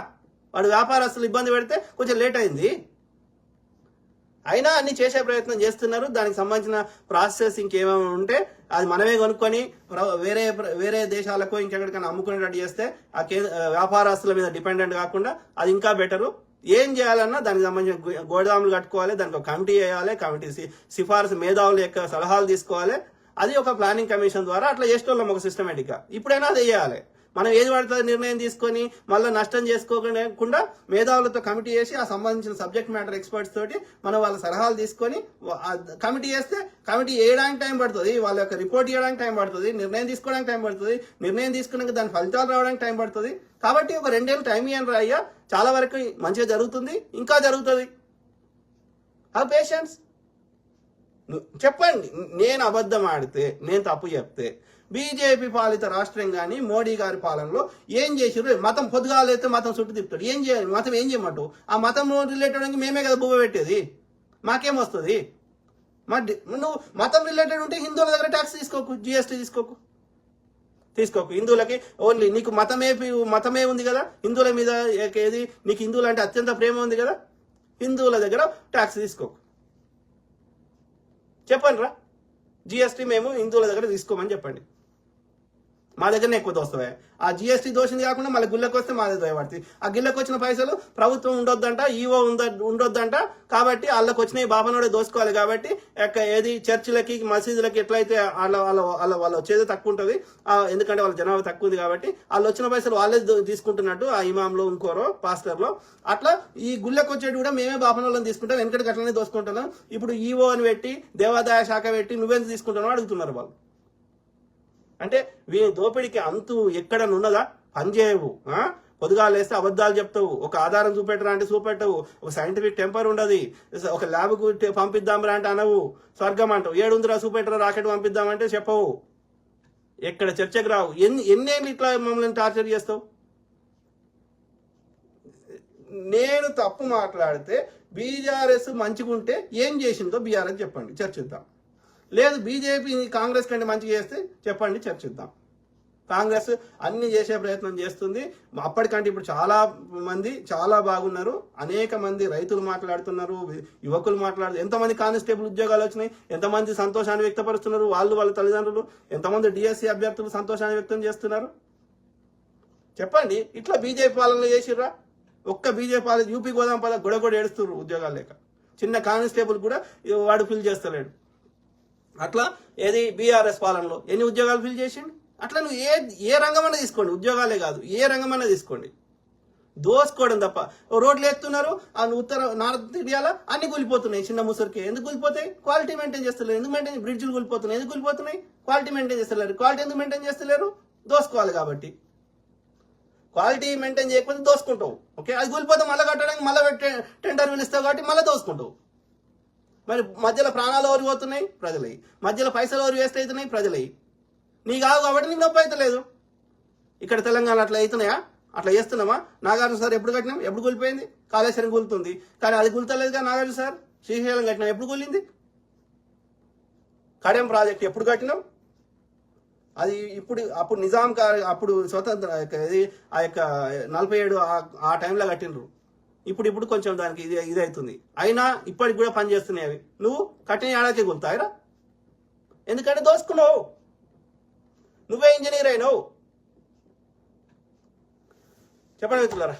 వాడు వ్యాపారస్తులు ఇబ్బంది పెడితే కొంచెం లేట్ అయింది, అయినా అన్ని చేసే ప్రయత్నం చేస్తున్నారు. దానికి సంబంధించిన ప్రాసెస్ ఇంకేమైనా ఉంటే అది మనమే కొనుక్కొని వేరే దేశాలకు ఇంకెక్కడికైనా అమ్ముకునేటట్టు చేస్తే ఆ వ్యాపారస్తుల మీద డిపెండెంట్ కాకుండా అది ఇంకా బెటరు. ఏం చేయాలన్నా దానికి సంబంధించిన గోదాములు కట్టుకోవాలి, దానికి ఒక కమిటీ వేయాలి, కమిటీ సిఫారసు మేధావుల యొక్క సలహాలు తీసుకోవాలి. అది ఒక ప్లానింగ్ కమిషన్ ద్వారా అట్లా చేసేటోళ్ళం ఒక సిస్టమేటిక్గా. ఇప్పుడైనా అది చేయాలి. మనం ఏది పడుతుంది నిర్ణయం తీసుకొని మళ్ళీ నష్టం చేసుకోకుండా మేధావులతో కమిటీ చేసి ఆ సంబంధించిన సబ్జెక్ట్ మ్యాటర్ ఎక్స్పర్ట్స్ తోటి మనం వాళ్ళ సలహాలు తీసుకొని కమిటీ చేస్తే కమిటీ వేయడానికి టైం పడుతుంది, వాళ్ళ యొక్క రిపోర్ట్ ఇవ్వడానికి టైం పడుతుంది, నిర్ణయం తీసుకోవడానికి టైం పడుతుంది, నిర్ణయం తీసుకున్నాక దాని ఫలితాలు రావడానికి టైం పడుతుంది. కాబట్టి ఒక 2 ఏళ్ళు టైం ఇవ్వండి రాయ్యా, చాలా వరకు మంచిగా జరుగుతుంది, ఇంకా జరుగుతుంది. Have patience. చెప్పండి. నేను అబద్ధం ఆడితే, నేను తప్పు చెప్తే, బీజేపీ పాలిత రాష్ట్రం కానీ మోడీ గారి పాలనలో ఏం చేసిరు? మతం పొద్దుగాలైతే మతం చుట్టూ తిప్పుతాడు. ఏం చేయాలి? మతం ఏం చేయమంటావు? ఆ మతం రిలేటెడ్ మేమే కదా బువ్వ పెట్టేది, మాకేమొస్తుంది? నువ్వు మతం రిలేటెడ్ ఉంటే హిందువుల దగ్గర ట్యాక్స్ తీసుకోకు, జిఎస్టీ తీసుకోకు. హిందువులకి ఓన్లీ నీకు మతమే ఉంది కదా, హిందువుల మీద ఏది నీకు హిందువులు అంటే అత్యంత ప్రేమ ఉంది కదా, హిందువుల దగ్గర ట్యాక్స్ తీసుకోకు. చెప్పండి రా, జిఎస్టీ మేము హిందువుల దగ్గర తీసుకోమని చెప్పండి. మా దగ్గరనే ఎక్కువ దోస్తాయి. ఆ జిఎస్టీ దోషింది కాకుండా మళ్ళీ గుళ్ళకి వస్తే మా దగ్గర పడుతుంది. ఆ గిళ్ళకి వచ్చిన పైసలు ప్రభుత్వం ఉండొద్దంట, ఈవో ఉండొద్దంట. కాబట్టి వాళ్ళకి వచ్చిన బాబనోడే దోసుకోవాలి. కాబట్టి ఏది చర్చిలకి మసీదులకి ఎట్లయితే వాళ్ళ వచ్చేది తక్కువ ఉంటుంది, ఎందుకంటే వాళ్ళ జనాభా తక్కువ ఉంది కాబట్టి వాళ్ళు వచ్చిన పైసలు వాళ్ళే తీసుకుంటున్నట్టు ఆ ఇమాంలో ఇంకోరో పాస్టర్లో అట్లా ఈ గుళ్ళకి వచ్చేటి కూడా మేమే బాపనోళ్ళని తీసుకుంటాం, వెనకటికి అట్లనే దోసుకుంటున్నాం. ఇప్పుడు ఈవో అని పెట్టి దేవాదాయ శాఖ పెట్టి నువ్వెంత తీసుకుంటున్నావు అడుగుతున్నారు వాళ్ళు. అంటే వీని దోపిడికి అంతు ఎక్కడనున్నదా? పనిచేయవు. పొద్దుగాలు వేస్తే అబద్ధాలు చెప్తావు, ఒక ఆధారం చూపెట్టరా అంటే చూపెట్టవు, ఒక సైంటిఫిక్ టెంపర్ ఉండదు, ఒక ల్యాబ్కు పంపిద్దాంరా అంటే అనవు, స్వర్గం అంటావు, 700 చూపెట్టరా రాకెట్ పంపిద్దామంటే చెప్పవు, ఎక్కడ చర్చకు రావు. ఎన్నేళ్ళు ఇట్లా మమ్మల్ని టార్చర్ చేస్తావు? నేను తప్పు మాట్లాడితే బీఆర్ఎస్ మంచిగుంటే ఏం చేసిందో బీఆర్ఎస్ చెప్పండి, చర్చిద్దాం. లేదు బీజేపీ కాంగ్రెస్ కంటే మంచిగా చేస్తే చెప్పండి, చర్చిద్దాం. కాంగ్రెస్ అన్ని చేసే ప్రయత్నం చేస్తుంది. అప్పటికంటే ఇప్పుడు చాలా బాగున్నారు. అనేక మంది రైతులు మాట్లాడుతున్నారు, యువకులు మాట్లాడుతున్నారు. ఎంతమంది కానిస్టేబుల్ ఉద్యోగాలు వచ్చినాయి, ఎంతమంది సంతోషాన్ని వ్యక్తపరుస్తున్నారు, వాళ్ళ తల్లిదండ్రులు, ఎంతమంది డిఎస్సీ అభ్యర్థులు సంతోషాన్ని వ్యక్తం చేస్తున్నారు. చెప్పండి. ఇట్లా బీజేపీ పాలనలో చేసిర్రా? ఒక్క బీజేపీ పాలన యూపీ గోదాం పద గొడగొడ ఏడుస్తున్నారు ఉద్యోగాలు లేక. చిన్న కానిస్టేబుల్ కూడా వాడు ఫిల్ చేస్తలేడు. అట్లా ఏది బీఆర్ఎస్ పాలనలో ఎన్ని ఉద్యోగాలు ఫిల్ చేసిండు? అట్లా నువ్వు ఏ రంగమన్నా తీసుకోండి, ఉద్యోగాలే కాదు ఏ రంగమన్నా తీసుకోండి, దోసుకోవడం తప్ప. రోడ్లు ఎత్తున్నారు, నార్త్ ఇండియాలో అన్ని కూలిపోతున్నాయి. చిన్న ముసరికి ఎందుకు కూలిపోతాయి? క్వాలిటీ మెయింటైన్ చేస్తలేరు. ఎందుకు మెయింటైన్? బ్రిడ్జ్లు కూలిపోతున్నాయి. ఎందుకు కూలిపోతున్నాయి? క్వాలిటీ మెయింటైన్ చేస్తలేరు. క్వాలిటీ ఎందుకు మెయింటైన్ చేస్తలేరు? దోసుకోవాలి కాబట్టి. క్వాలిటీ మెయింటైన్ చేయకపోతే దోసుకుంటావు. ఓకే, అది కూలిపోతే మళ్ళీ కట్టడానికి మళ్ళీ టెండర్ పిలుస్తావు కాబట్టి మళ్ళీ దోసుకుంటావు. మరి మధ్యలో ప్రాణాలు ఎవరు పోతున్నాయి? ప్రజలవి. మధ్యలో పైసలు ఎవరు వేస్ట్ అవుతున్నాయి? ప్రజలవి. నీ కావు కాబట్టి నీకు నొప్పి అయితే లేదు. ఇక్కడ తెలంగాణ అట్లా అవుతున్నాయా? అట్లా చేస్తున్నామా? నాగార్జున సార్ ఎప్పుడు కట్టినాం? ఎప్పుడు కూలిపోయింది? కాళేశ్వరం కూలుతుంది, కానీ అది కూలుతలేదుగా. నాగార్జున సార్ శ్రీశైలం కట్టినాం, ఎప్పుడు కూలింది? కడెం ప్రాజెక్ట్ ఎప్పుడు కట్టినాం? అది అప్పుడు నిజాం అప్పుడు స్వతంత్ర ఆ యొక్క 47 ఆ టైంలో కట్టినరు. ఇప్పుడు కొంచెం దానికి ఇది అవుతుంది. అయినా ఇప్పటికి కూడా పనిచేస్తున్నాయి అవి. నువ్వు కట్టిన ఏడాదికి గుంతాయిరా, ఎందుకంటే దోసుకున్నావు. నువ్వే ఇంజనీర్ అయినావు. చెప్పండి మిత్రులారా.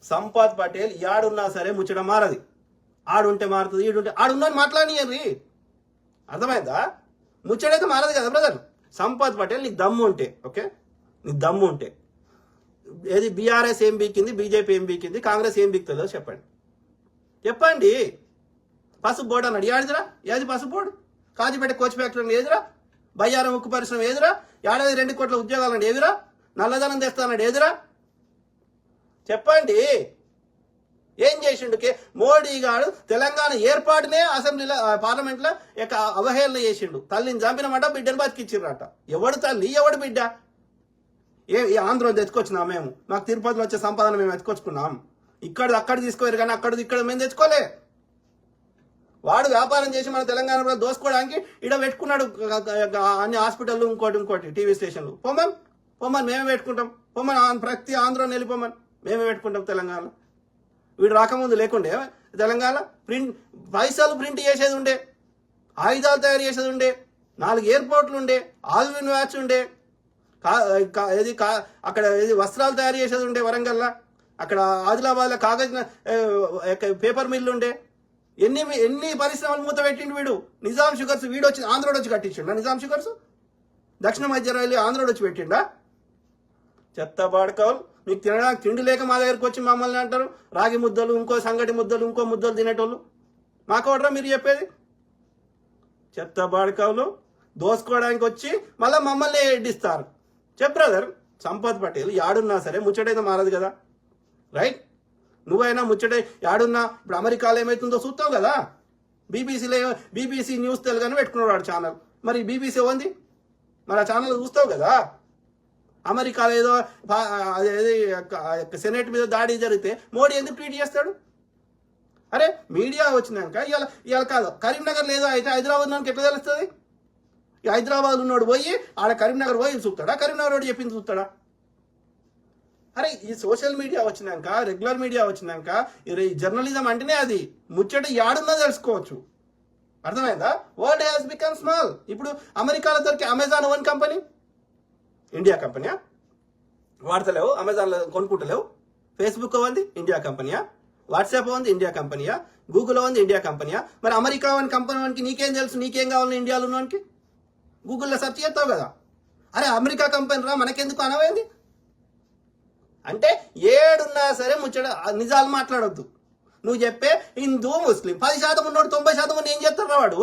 సంపత్ పటేల్ యాడున్నా సరే ముచ్చట మారది. ఆడుంటే మారుతుంది, ఈడుంటే ఆడున్నా మాట్లాడియర్రి. అర్థమైందా? ముచ్చటైతే మారదు కదా బ్రదర్. సంపత్ పటేల్ నీకు దమ్ము ఉంటే, ఓకే, నీకు దమ్ము ఉంటే ఏది బీఆర్ఎస్ ఏం బీకింది, బీజేపీ ఏం బీకింది, కాంగ్రెస్ ఏం బీకుతుందో చెప్పండి. పసుపు బోర్డు అన్నాడు, ఏదిరా? ఏది పసుపు బోర్డు? కాజీపేట కోచ్ ఫ్యాక్టరీ ఏదిరా? బయ్యారం ఉక్కు పరిశ్రమ ఏదిరా? ఏడాది 2 కోట్ల ఉద్యోగాలు అన్నాడు ఏదిరా? నల్లధనం తెస్తానన్నాడు ఏదిరా? చెప్పండి. ఏం చేసిండు మోడీ గారు? తెలంగాణ ఏర్పాటునే అసెంబ్లీలో పార్లమెంట్లో అవహేళన చేసిండు. తల్లిని చంపినమాట, బిడ్డను బతికిచ్చిర్రట. ఎవడు తల్లి, ఎవడు బిడ్డ? ఈ ఆంధ్ర తెచ్చుకొచ్చినాం మేము. మాకు తిరుపతిలో వచ్చే సంపాదన మేము ఎత్తుకొచ్చుకున్నాం. అక్కడ తీసుకోరు కానీ ఇక్కడ మేము తెచ్చుకోలే. వాడు వ్యాపారం చేసి మన తెలంగాణ దోసుకోవడానికి ఇడ పెట్టుకున్నాడు అన్ని హాస్పిటల్, ఇంకోటి టీవీ స్టేషన్లు. పొమ్మని మేమే పెట్టుకుంటాం. ప్రతి ఆంధ్ర వెళ్ళిపోమని మేమే పెట్టుకుంటాం తెలంగాణ. వీడు రాకముందు లేకుండే తెలంగాణ పైసలు ప్రింట్ చేసేది ఉండే, ఆయుధాలు తయారు చేసేది ఉండే, 4 ఎయిర్పోర్ట్లు ఉండే, ఆల్విన్ వ్యాచ్ ఉండే, అక్కడ వస్త్రాలు తయారు చేసేది ఉండే వరంగల్లా, అక్కడ ఆదిలాబాద్లో కాగజ్ పేపర్ మిల్లు ఉండే. ఎన్ని పరిశ్రమలు మూత పెట్టిండు వీడు. నిజాం షుగర్స్ వీడు వచ్చి ఆంధ్రోడు వచ్చి కట్టించిండా? నిజాం షుగర్స్ దక్షిణ మధ్య రైలు ఆంధ్రోడు వచ్చి పెట్టిండా? చెత్త బాడకవులు. మీకు తినడానికి తిండి లేక మా దగ్గరకు వచ్చి మమ్మల్ని అంటారు రాగి ముద్దలు, ఇంకో సంగటి ముద్దలు, ఇంకో ముద్దలు తినేటోళ్ళు. మాకోడరా మీరు చెప్పేది? చెత్త బాడకవులు దోసుకోవడానికి వచ్చి మళ్ళీ మమ్మల్ని ఎడ్డిస్తారు. చెప్ బ్రదర్. సంపత్ పటేల్ యాడున్నా సరే ముచ్చటైతే మారదు కదా, రైట్? నువ్వైనా ముచ్చట యాడున్నా. ఇప్పుడు అమెరికాలో ఏమవుతుందో చూస్తావు కదా. బీబీసీ న్యూస్ తెలుగుని పెట్టుకున్నాడు వాడు ఛానల్. మరి బీబీసీ ఉంది, మరి ఆ ఛానల్ చూస్తావు కదా. అమెరికాలో ఏదో సెనేట్ మీద దాడి జరిగితే మోడీ ఎందుకు ట్వీట్ చేస్తాడు? అరే మీడియా వచ్చినాక ఇవాళ కాదు కరీంనగర్ లేదో అయితే హైదరాబాద్ నాకు ఎట్లా తెలుస్తుంది? హైదరాబాద్ ఉన్నోడు పోయి ఆడ కరీంనగర్ పోయి చూస్తాడా? కరీంనగర్ వాడు చెప్పింది చూస్తాడా? అరే ఈ సోషల్ మీడియా వచ్చినాక, రెగ్యులర్ మీడియా వచ్చినాక జర్నలిజం అంటేనే అది ముచ్చట యాడున్నా తెలుసుకోవచ్చు. అర్థమైందా? World has become small. ఇప్పుడు అమెరికాలో దొరికే అమెజాన్ ఓన్ కంపెనీ ఇండియా కంపెనీయా? వాడతలేవు, అమెజాన్లో కొనుక్కుంటలేవు. ఫేస్బుక్ ఉంది ఇండియా కంపెనీయా? వాట్సాప్ ఉంది ఇండియా కంపెనీయా? గూగుల్ ఉంది ఇండియా కంపెనీయా? మరి అమెరికా అని కంపెనీ వానికి నీకేం తెలుసు? నీకేం కావాలి ఇండియాలో ఉన్నవానికి? గూగుల్లో సెర్చ్ చేస్తావు కదా. అరే అమెరికా కంపెనీ రా మనకెందుకు అనవేంది అంటే ఏడున్నా సరే ముచ్చట నిజాలు మాట్లాడొద్దు. నువ్వు చెప్పే హిందూ ముస్లిం 10% ఉన్నోడు 90% ఉన్న ఏం చేస్తాడు వాడు?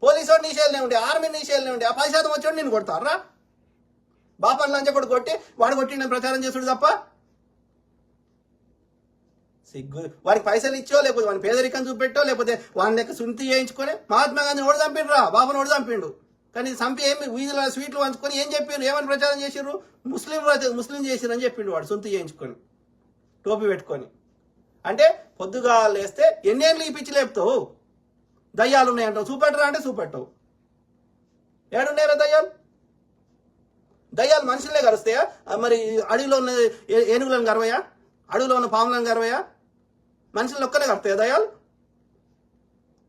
పోలీసు వాడు నీషేళ్ళనే ఉండే, ఆర్మీ నీషేళ్ళనే ఉండే, ఆ 10% వచ్చాడు నేను కొడతారా? బాపన్ లంచ కూడా కొట్టి వాడు కొట్టి నేను ప్రచారం చేస్తుడు తప్ప సిగ్గు. వాడికి పైసలు ఇచ్చో, లేకపోతే వాడిని పేదరికం చూపెట్టో, లేకపోతే వాడిని లెక్క సుంతి చేయించుకొని మహాత్మా గాంధీ ఓడి చంపిండు రా, బాబుని ఓడి చంపిండు. కానీ చంపి ఏమి వీధిలో స్వీట్లు పంచుకొని ఏం చెప్పిండు? ఏమని ప్రచారం చేసిర్రు? ముస్లిం చేసిరని చెప్పిండు వాడు సుంతి చేయించుకొని టోపీ పెట్టుకొని. అంటే పొద్దుగా లేస్తే ఎన్నేళ్ళు ఈ పిచ్చి లేపుతావు? దయ్యాలు ఉన్నాయంటావు, చూపెట్టరా అంటే చూపెట్టవు. ఏడున్నారా దయ్యాలు? దయ్యాలు మనుషులే కరుస్తాయా? మరి అడవిలో ఉన్న ఏనుగులను గర్వయా? అడవిలో ఉన్న పాములను గర్వయా? మనుషులను ఒక్కనే కరుతాయా దయ్యాలు?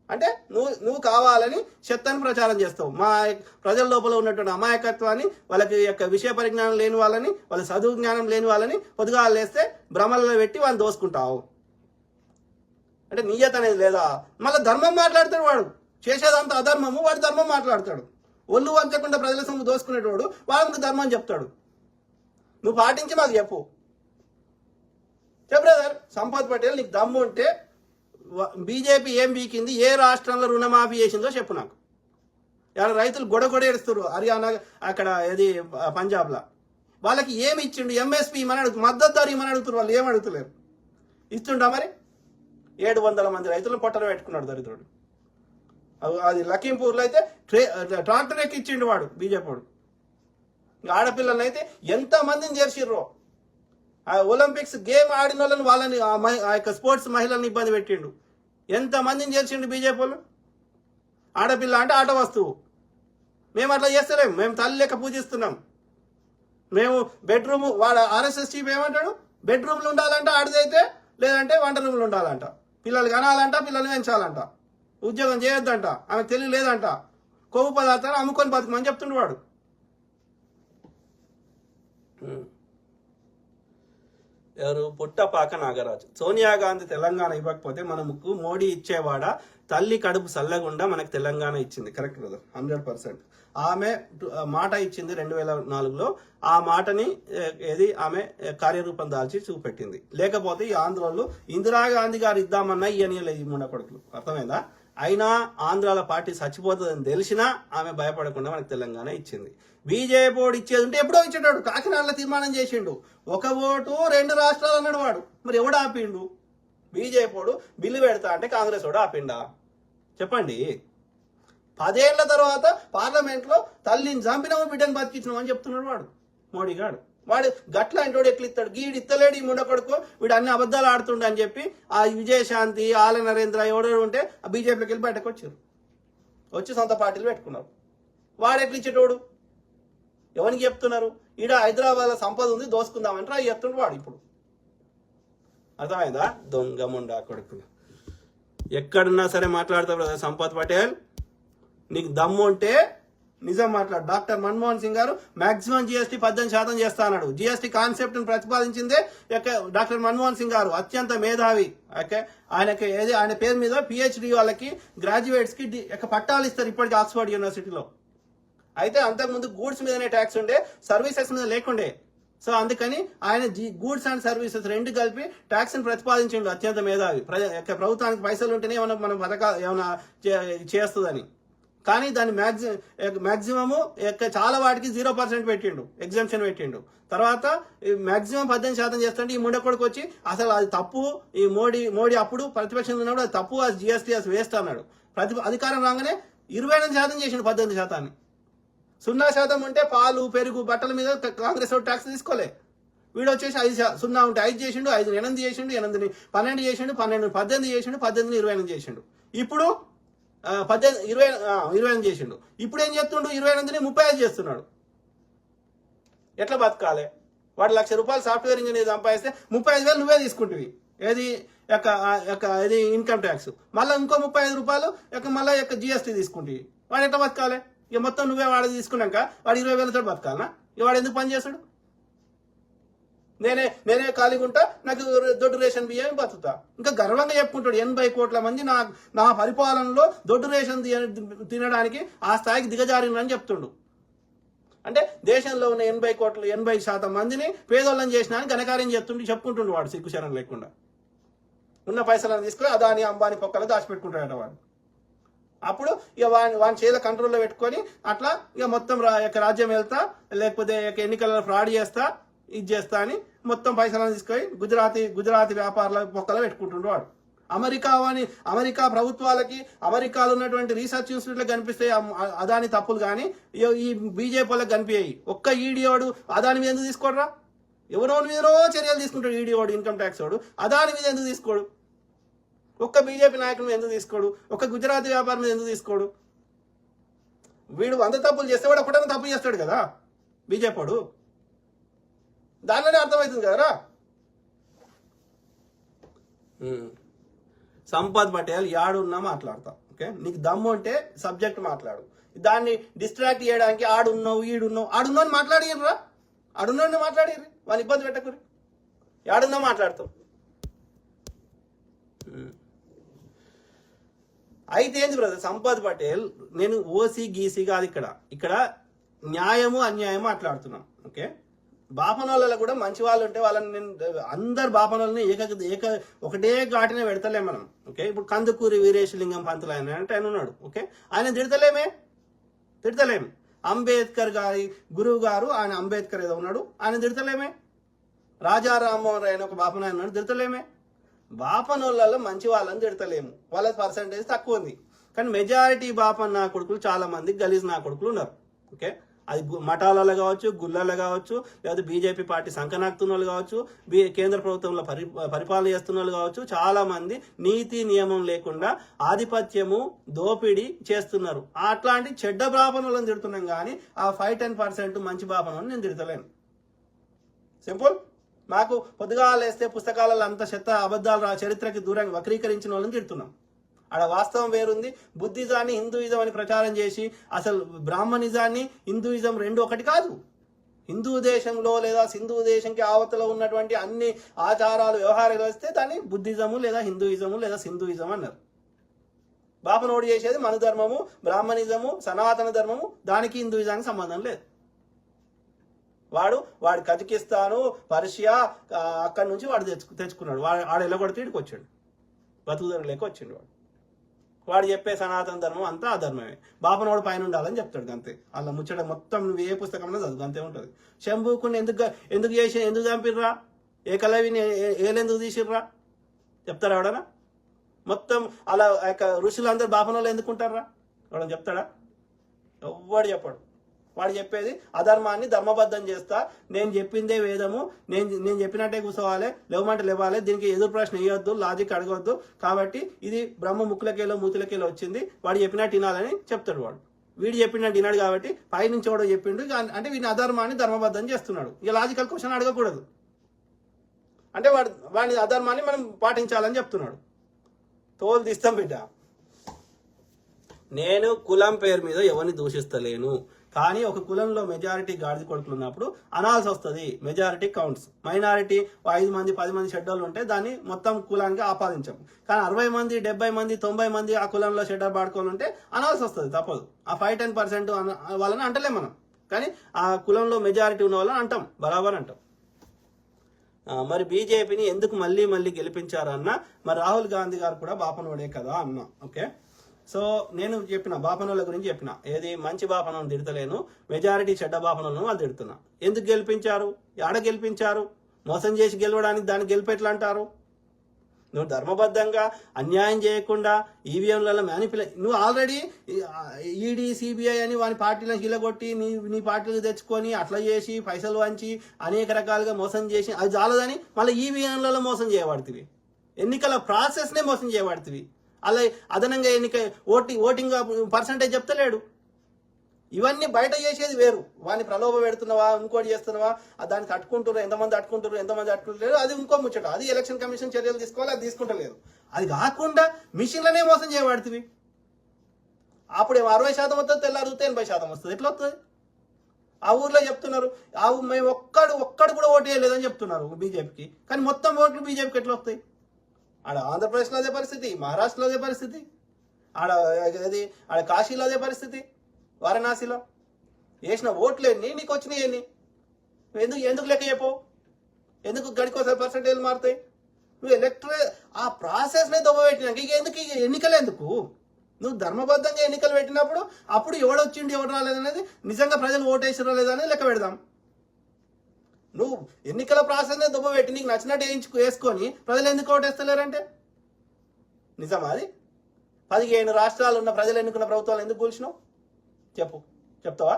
అంటే నువ్వు కావాలని చెత్తని ప్రచారం చేస్తావు. మా ప్రజల లోపల ఉన్నటువంటి అమాయకత్వాన్ని, వాళ్ళకి యొక్క విషయ పరిజ్ఞానం లేని వాళ్ళని, వాళ్ళ చదువు జ్ఞానం లేని వాళ్ళని పొద్దుగా లేస్తే భ్రమలలో పెట్టి వాళ్ళని దోసుకుంటావు. అంటే నియత అనేది లేదా? మళ్ళీ ధర్మం మాట్లాడతాడు వాడు. చేసేదంతా అధర్మము, వాడు ధర్మం మాట్లాడతాడు. ఒళ్ళు వంచకుండా ప్రజల సొమ్ము దోసుకునేటవాడు వాళ్ళకి ధర్మం చెప్తాడు. నువ్వు పాటించి మాకు చెప్పు. బ్రదర్. సంపత్ పటేల్ నీకు దమ్ము ఉంటే బీజేపీ ఏం బీకింది, ఏ రాష్ట్రంలో రుణమాఫీ చేసిందో చెప్పు నాకు. ఇలా రైతులు గొడగొడ ఏడుస్తారు హర్యానా, అక్కడ ఏది పంజాబ్లో. వాళ్ళకి ఏమి ఇచ్చిండు? ఎంఎస్పీ ఇమని అడుగుతారు, మద్దతు ధర ఇమని అడుగుతారు. వాళ్ళు ఏమి అడుగుతలేరు. ఇస్తుంటా మరి? 700 మంది రైతులను పొట్టలు పెట్టుకున్నాడు దరిద్రుడు. అది లఖీంపూర్లో అయితే ట్రాక్టర్ ఎక్కి ఇచ్చిండు వాడు బీజేపీ వాడు. ఆడపిల్లలను అయితే ఎంతమందిని చేర్చిర్రో. ఆ ఒలింపిక్స్ గేమ్ ఆడిన వాళ్ళని ఆ యొక్క స్పోర్ట్స్ మహిళలను ఇబ్బంది పెట్టిండు. ఎంతమందిని చేర్చిండు బీజేపీ వాళ్ళు. ఆడపిల్ల అంటే ఆట వస్తువు. మేము అట్లా చేస్తలేము. మేము తల్లి లెక్క పూజిస్తున్నాం. మేము బెడ్రూమ్ వాడు ఆర్ఎస్ఎస్ చీఫ్ ఏమంటాడు, బెడ్రూమ్లు ఉండాలంట ఆడిదైతే, లేదంటే వంట రూమ్లు ఉండాలంట, పిల్లలు కనాలంట, పిల్లలు పెంచాలంట, ఉద్యోగం చేయొద్దంట, ఆమెకు తెలివి లేదంట, కొవ్వు పదార్థాలు అమ్ముకొని బతుకమని చెప్తుండే వాడు. ఎవరు పుట్టపాక నాగరాజు. సోనియా గాంధీ తెలంగాణ ఇవ్వకపోతే మనకు మోడీ ఇచ్చేవాడా, తల్లి కడుపు సల్లగుండా మనకు తెలంగాణ ఇచ్చింది. Correct brother, 100%. ఆమె మాట ఇచ్చింది 2004లో, ఆ మాటని ఆమె కార్యరూపం దాల్చి చూపెట్టింది. లేకపోతే ఈ ఆంధ్రలో ఇందిరాగాంధీ గారు ఇద్దామన్నా ఇయనీయలేదు ఈ ముండ కొడుకులు. అర్థమైందా? అయినా ఆంధ్రాల పార్టీ చచ్చిపోతుందని తెలిసినా ఆమె భయపడకుండా మనకు తెలంగాణ ఇచ్చింది. బీజేపీ ఓటు ఇచ్చేది ఉంటే ఎప్పుడో ఇచ్చేటాడు. కాకినాడలో తీర్మానం చేసిండు, 1 ఓటు 2 రాష్ట్రాలు అన్నాడు వాడు. మరి ఎవడు ఆపిండు? బీజేపీ ఓడు బిల్లు పెడతా అంటే కాంగ్రెస్ ఓడు ఆపిండా? చెప్పండి. 10 ఏళ్ల తర్వాత పార్లమెంట్లో తల్లిని చంపినాము బిడ్డను బతికించినాము అని చెప్తున్నాడు వాడు మోడీ గాడు. వాడు గట్ల ఇంటోడు ఎట్లిస్తాడు, గీడు ఇత్తలేడు ఈ ముండ కొడుకు, వీడు అన్ని అబద్ధాలు ఆడుతుండ అని చెప్పి ఆ విజయశాంతి, ఆల నరేంద్ర ఎవడో ఉంటే ఆ బీజేపీకి వెళ్ళి బయటకు వచ్చి సొంత పార్టీలు పెట్టుకున్నారు. వాడు ఎట్లిచ్చేటోడు? ఎవరికి చెప్తున్నారు? ఈడ హైదరాబాద్ సంపద ఉంది దోసుకుందామంటే అవి చెప్తుండ్రు వాడు ఇప్పుడు. అర్థమైందా? దొంగ ముండా కొడుకులు ఎక్కడున్నా సరే మాట్లాడతావు కదా సంపత్ పటేల్. నీకు దమ్ము ఉంటే నిజం మాట్లాడు. డాక్టర్ మన్మోహన్ సింగ్ గారు మాక్సిమం జీఎస్టీ 18% చేస్తా అన్నాడు. జీఎస్టీ కాన్సెప్ట్ ప్రతిపాదించిందే డాక్టర్ మన్మోహన్ సింగ్ గారు, అత్యంత మేధావి. ఆయనకి ఆయన పేరు మీద పిహెచ్డి వాళ్ళకి, గ్రాడ్యుయేట్స్ కి పట్టాలు ఇస్తారు ఇప్పటికీ ఆక్స్ఫర్డ్ యూనివర్సిటీలో. అయితే అంతకుముందు గూడ్స్ మీదనే ట్యాక్స్ ఉండే, సర్వీసెస్ మీద లేకుండే. సో అందుకని ఆయన గూడ్స్ అండ్ సర్వీసెస్ 2 కలిపి ట్యాక్స్ ని ప్రతిపాదించిండు. అత్యంత మేధావి. ప్రభుత్వానికి పైసలు ఉంటేనే ఏమైనా మనం పథకాలు ఏమైనా చేస్తుందని. కానీ దాని మ్యాక్సిమము చాలా వాటికి 0% పెట్టిండు, ఎగ్జామ్షన్ పెట్టిండు. తర్వాత మ్యాక్సిమం 18% చేస్తుంటే ఈ ముండకొడుకు వచ్చి అసలు అది తప్పు, ఈ మోడీ అప్పుడు ప్రతిపక్షంలో ఉన్నప్పుడు అది తప్పు, అది జిఎస్టీ అది వేస్ట్ అన్నాడు. అధికారం రాగానే 28% చేసిండు 18%. 0% ఉంటే పాలు, పెరుగు, బట్టల మీద కాంగ్రెస్ ట్యాక్స్ తీసుకోలే. వీడు వచ్చేసి 0 ఉంటే 5 చేసిండు, 5 8 చేసిండు, 8 12 చేసిండు, 12 18 చేసిండు, 18 28 చేసిండు. ఇప్పుడు 28 చేసిండు. ఇప్పుడు ఏం చేస్తుండు? 28ని 35 చేస్తున్నాడు. ఎట్లా బతకాలి? వాడు ₹1,00,000 సాఫ్ట్వేర్ ఇంజనీర్ సంపాదిస్తే 35,000 నువ్వే తీసుకుంటువి. ఏది ఇన్కమ్ ట్యాక్స్. మళ్ళీ ఇంకో ₹35 మళ్ళీ జిఎస్టీ తీసుకుంటువి. వాడు ఎట్లా బతకాలి? ఇక మొత్తం నువ్వే వాడు తీసుకున్నాక వాడు 20,000తో బతకాలనా? ఇక వాడు ఎందుకు పని చేస్తాడు? నేనే ఖాళీగా ఉంటా, నాకు దొడ్డు రేషన్ బియ్యం బతుకుతా. ఇంకా గర్వంగా చెప్పుకుంటాడు 80 కోట్ల మంది నా పరిపాలనలో దొడ్డు రేషన్ తినడానికి ఆ స్థాయికి దిగజారినని చెప్తుండు. అంటే దేశంలో ఉన్న 80% మందిని పేదోళ్ళని చేసినా అని ఘనకార్యం చెప్పుకుంటుండు వాడు సిగ్గుశరం లేకుండా. ఉన్న పైసలను తీసుకొని అదాని అంబానీ పొక్కలు దాచిపెట్టుకుంటాడట వాడు. అప్పుడు ఇక వాని చేత కంట్రోల్లో పెట్టుకొని అట్లా ఇక మొత్తం రాజ్యం వెళ్తా, లేకపోతే ఎన్నికలలో ఫ్రాడ్ చేస్తా, ఇది చేస్తా అని మొత్తం పైసలను తీసుకొని గుజరాతీ వ్యాపారాల పొక్కలు పెట్టుకుంటుండ్రు వాడు. అమెరికా ప్రభుత్వాలకి, అమెరికాలో ఉన్నటువంటి రీసెర్చ్ ఇన్స్టిట్యూట్లకు కనిపిస్తాయి అదాని తప్పులు, కానీ ఈ బీజేపీ వాళ్ళకి కనిపించాయి. ఒక్క ఈడీవాడు అదాని మీద ఎందుకు తీసుకోడరా? ఎవరో మీదనో చర్యలు తీసుకుంటాడు ఈడీవాడు, ఇన్కమ్ ట్యాక్స్ వాడు. అదాని మీద ఎందుకు తీసుకోడు? ఒక్క బీజేపీ నాయకుల మీద ఎందుకు తీసుకోడు? ఒక్క గుజరాతీ వ్యాపారం మీద ఎందుకు తీసుకోడు? వీడు 100 తప్పులు చేస్తే వాడు ఒకటైనా తప్పు చేస్తాడు కదా బీజేపీ వాడు. దానిలోనే అర్థమవుతుంది కదరా. సంపత్ పటేల్ యాడున్నా మాట్లాడతా. ఓకే, నీకు దమ్ము ఉంటే సబ్జెక్ట్ మాట్లాడు. దాన్ని డిస్ట్రాక్ట్ చేయడానికి ఆడున్నావు అని మాట్లాడిర్రా. ఆడున్నాడు మాట్లాడిర్రి, వాళ్ళని ఇబ్బంది పెట్టకురి. యాడున్నా మాట్లాడతావు. అయితే ఏంది బ్రదర్ సంపత్ పటేల్, నేను ఓసీ గీసీ కాదు, ఇక్కడ న్యాయము అన్యాయము మాట్లాడుతున్నాం. ఓకే, బాపనోళ్ళలో కూడా మంచి వాళ్ళు ఉంటే వాళ్ళని నేను అందరు బాపనోళ్ళని ఒకటే ఘాటినే పెడతలేం మనం. ఓకే, ఇప్పుడు కందుకూరి వీరేశలింగం పంతులు అంటే ఆయన ఉన్నాడు. ఓకే, ఆయన తిడతలేం. అంబేద్కర్ గారి గురువు గారు ఆయన అంబేద్కర్ ఏదో ఉన్నాడు, ఆయన తిడతలేమే. రాజా రామ్మోహన్ రాయ్ ఒక బాపన ఉన్నాడు, తిడతలేమే. బాపనోళ్ళలో మంచి వాళ్ళని తిడతలేము, వాళ్ళ పర్సంటేజ్ తక్కువ ఉంది. కానీ మెజారిటీ బాపన్ నా కొడుకులు చాలా మంది గలీజ్ నా కొడుకులు ఉన్నారు. ఓకే, అది మఠాలలో కావచ్చు, గుళ్ళలో కావచ్చు, లేదా బీజేపీ పార్టీ సంకనాక్తున్న వాళ్ళు కావచ్చు, కేంద్ర ప్రభుత్వంలో పరిపాలన చేస్తున్న వాళ్ళు కావచ్చు, చాలా మంది నీతి నియమం లేకుండా ఆధిపత్యము దోపిడీ చేస్తున్నారు. అట్లాంటి చెడ్డ బాపనోళ్ళని తిడుతున్నాం, కానీ ఆ 5-10% మంచి బాపనోళ్ళని నేను తిడతలేను. సింపుల్. మాకు పొద్దుగాలు వేస్తే పుస్తకాలలో అంత చెత్త అబద్ధాలు చరిత్రకి దూరంగా వక్రీకరించిన వాళ్ళని తిడుతున్నాం. ఆడ వాస్తవం వేరుంది. బుద్ధిజాన్ని హిందూయిజం అని ప్రచారం చేసి అసలు బ్రాహ్మణిజాన్ని హిందూయిజం రెండు ఒకటి కాదు. హిందూ దేశంలో లేదా సింధు దేశంకి ఆవతలో ఉన్నటువంటి అన్ని ఆచారాలు వ్యవహారాలు వస్తే దాన్ని బుద్ధిజము లేదా హిందూయిజము లేదా సింధుయిజం అన్నారు. బాపనోడు చేసేది మన ధర్మము, బ్రాహ్మణిజము, సనాతన ధర్మము, దానికి హిందూయిజానికి సంబంధం లేదు. వాడు కజకిస్తాను, పర్షియా అక్కడి నుంచి వాడు తెచ్చుకున్నాడు. వాడు ఎల్లగొడితే ఇక్కడికి వచ్చాడు, బతుకుదరు లేక వచ్చిండు. వాడు చెప్పే సనాతన ధర్మం అంతా ఆ ధర్మమే. బాపనోడు పైన ఉండాలని చెప్తాడు అంతే. అలా ముచ్చట మొత్తం నువ్వు ఏ పుస్తకంలో చదువు అంతే ఉంటుంది. శంభుకుని ఎందుకు చేసి ఎందుకు చంపిర్రా, ఏకలవిని ఏలెందుకు తీసిర్రా చెప్తారా ఎవడనా? మొత్తం అలా ఋషులందరూ బాపనోళ్ళు ఎందుకుంటారా ఎవడని చెప్తాడా? ఎవ్వడు చెప్పాడు. వాడు చెప్పేది అధర్మాన్ని ధర్మబద్ధం చేస్తా, నేను చెప్పిందే వేదము, నేను చెప్పినట్టే కూర్చోవాలి, లేవమంటే లేవాలి, దీనికి ఎదురు ప్రశ్న వేయొద్దు, లాజిక్ అడగొద్దు, కాబట్టి ఇది బ్రహ్మ ముక్కులకేలో మూతులకేలో వచ్చింది, వాడు చెప్పినట్టు వినాలని చెప్తాడు. వీడు చెప్పినట్టు వినాడు కాబట్టి పైనుంచి వాడు చెప్పిండు అంటే వీడిని అధర్మాన్ని ధర్మబద్ధం చేస్తున్నాడు. ఇక లాజికల్ క్వశ్చన్ అడగకూడదు అంటే వాడి అధర్మాన్ని మనం పాటించాలని చెప్తున్నాడు. తోలు తీస్తాం బిడ్డ. నేను కులం పేరు మీద ఎవరిని దూషిస్తలేను, కానీ ఒక కులంలో మెజారిటీ గాడిద కొడుకులు ఉన్నప్పుడు అనాల్సి వస్తుంది. Majority counts. మైనారిటీ 5 మంది 10 మంది షెడ్యూల్ ఉంటే దాన్ని మొత్తం కులానికి ఆపాదించాము. కానీ 60 మంది 70 మంది 90 మంది ఆ కులంలో షెడ్యూల్ పాడుకోవాలి ఉంటే అనాల్సి వస్తుంది, తప్పదు. ఆ 5-10% వాళ్ళని అంటలేం మనం, కానీ ఆ కులంలో మెజారిటీ ఉన్న వాళ్ళని అంటాం, బరాబర్ అంటాం. మరి బీజేపీని ఎందుకు మళ్ళీ మళ్ళీ గెలిపించారన్న, మరి రాహుల్ గాంధీ గారు కూడా బాపనోడే కదా అన్నా. ఓకే, సో నేను చెప్పిన బాపనోళ్ళ గురించి చెప్పిన, ఏది మంచి బాపనోళ్ళని తిడతలేను, మెజారిటీ చెడ్డ బాపనోళ్ళను వాళ్ళు తిడుతున్నా. ఎందుకు గెలిపించారు, ఆడ గెలిపించారు, మోసం చేసి గెలవడానికి దాన్ని గెలిపెట్లా అంటారు? నువ్వు ధర్మబద్ధంగా అన్యాయం చేయకుండా ఈవీఎంలలో నువ్వు ఆల్రెడీ ఈడీ సిబిఐ అని వాని పార్టీలను గిలగొట్టి నీ పార్టీలు తెచ్చుకొని అట్లా చేసి పైసలు వంచి అనేక రకాలుగా మోసం చేసి అది చాలదని మళ్ళీ ఈవీఎంలలో మోసం చేయబడుతుంది. ఎన్నికల ప్రాసెస్నే మోసం చేయబడుతుంది. అలా అదనంగా ఓటింగ్ పర్సంటేజ్ చెప్తలేడు. ఇవన్నీ బయట చేసేది వేరు. వాడిని ప్రలోభ పెడుతున్నావా, ఇంకోటి చేస్తున్నావా, దానికి అట్టుకుంటారు, ఎంతమంది అట్టుకుంటారు, అది ఇంకో ముచ్చట. అది ఎలక్షన్ కమిషన్ చర్యలు తీసుకోవాలి, అది తీసుకుంటలేదు. అది కాకుండా మిషన్లనే మోసం చేయబడుతుంది. అప్పుడు 60% వస్తుంది, తెల్లారితే 80% వస్తుంది. ఎట్లా వస్తుంది? ఆ ఊర్లో చెప్తున్నారు, మేము ఒక్కడు కూడా ఓటు వేయలేదని చెప్తున్నారు బీజేపీకి, కానీ మొత్తం ఓట్లు బీజేపీకి ఎట్లా వస్తాయి? ఆడ ఆంధ్రప్రదేశ్లో అదే పరిస్థితి, మహారాష్ట్రలో అదే పరిస్థితి, ఆడ కాశీలో అదే పరిస్థితి, వారణాసిలో వేసిన ఓట్లేని నీకు వచ్చినాయి ఎన్ని? ఎందుకు లెక్క చెప్పవు? ఎందుకు గడికోసారి పర్సెంటేజ్ మారుతాయి? నువ్వు ఆ ప్రాసెస్నే దొబ్బపెట్టినాక ఎందుకు ఎన్నికలు ఎందుకు? నువ్వు ధర్మబద్ధంగా ఎన్నికలు పెట్టినప్పుడు అప్పుడు ఎవడొచ్చిండు ఎవడు రాలేదనేది, నిజంగా ప్రజలు ఓటేసిరో లేదనేది లెక్క పెడదాం. నువ్వు ఎన్నికల ప్రాసెస్నే దొబ్బపెట్టి నీకు నచ్చినట్టు వేసుకొని ప్రజలు ఎందుకు ఓటేస్తలేరంటే నిజమా? అది 15 రాష్ట్రాలు ఉన్న ప్రజలు ఎన్నుకున్న ప్రభుత్వాలు ఎందుకు కూల్చినావు చెప్తావా?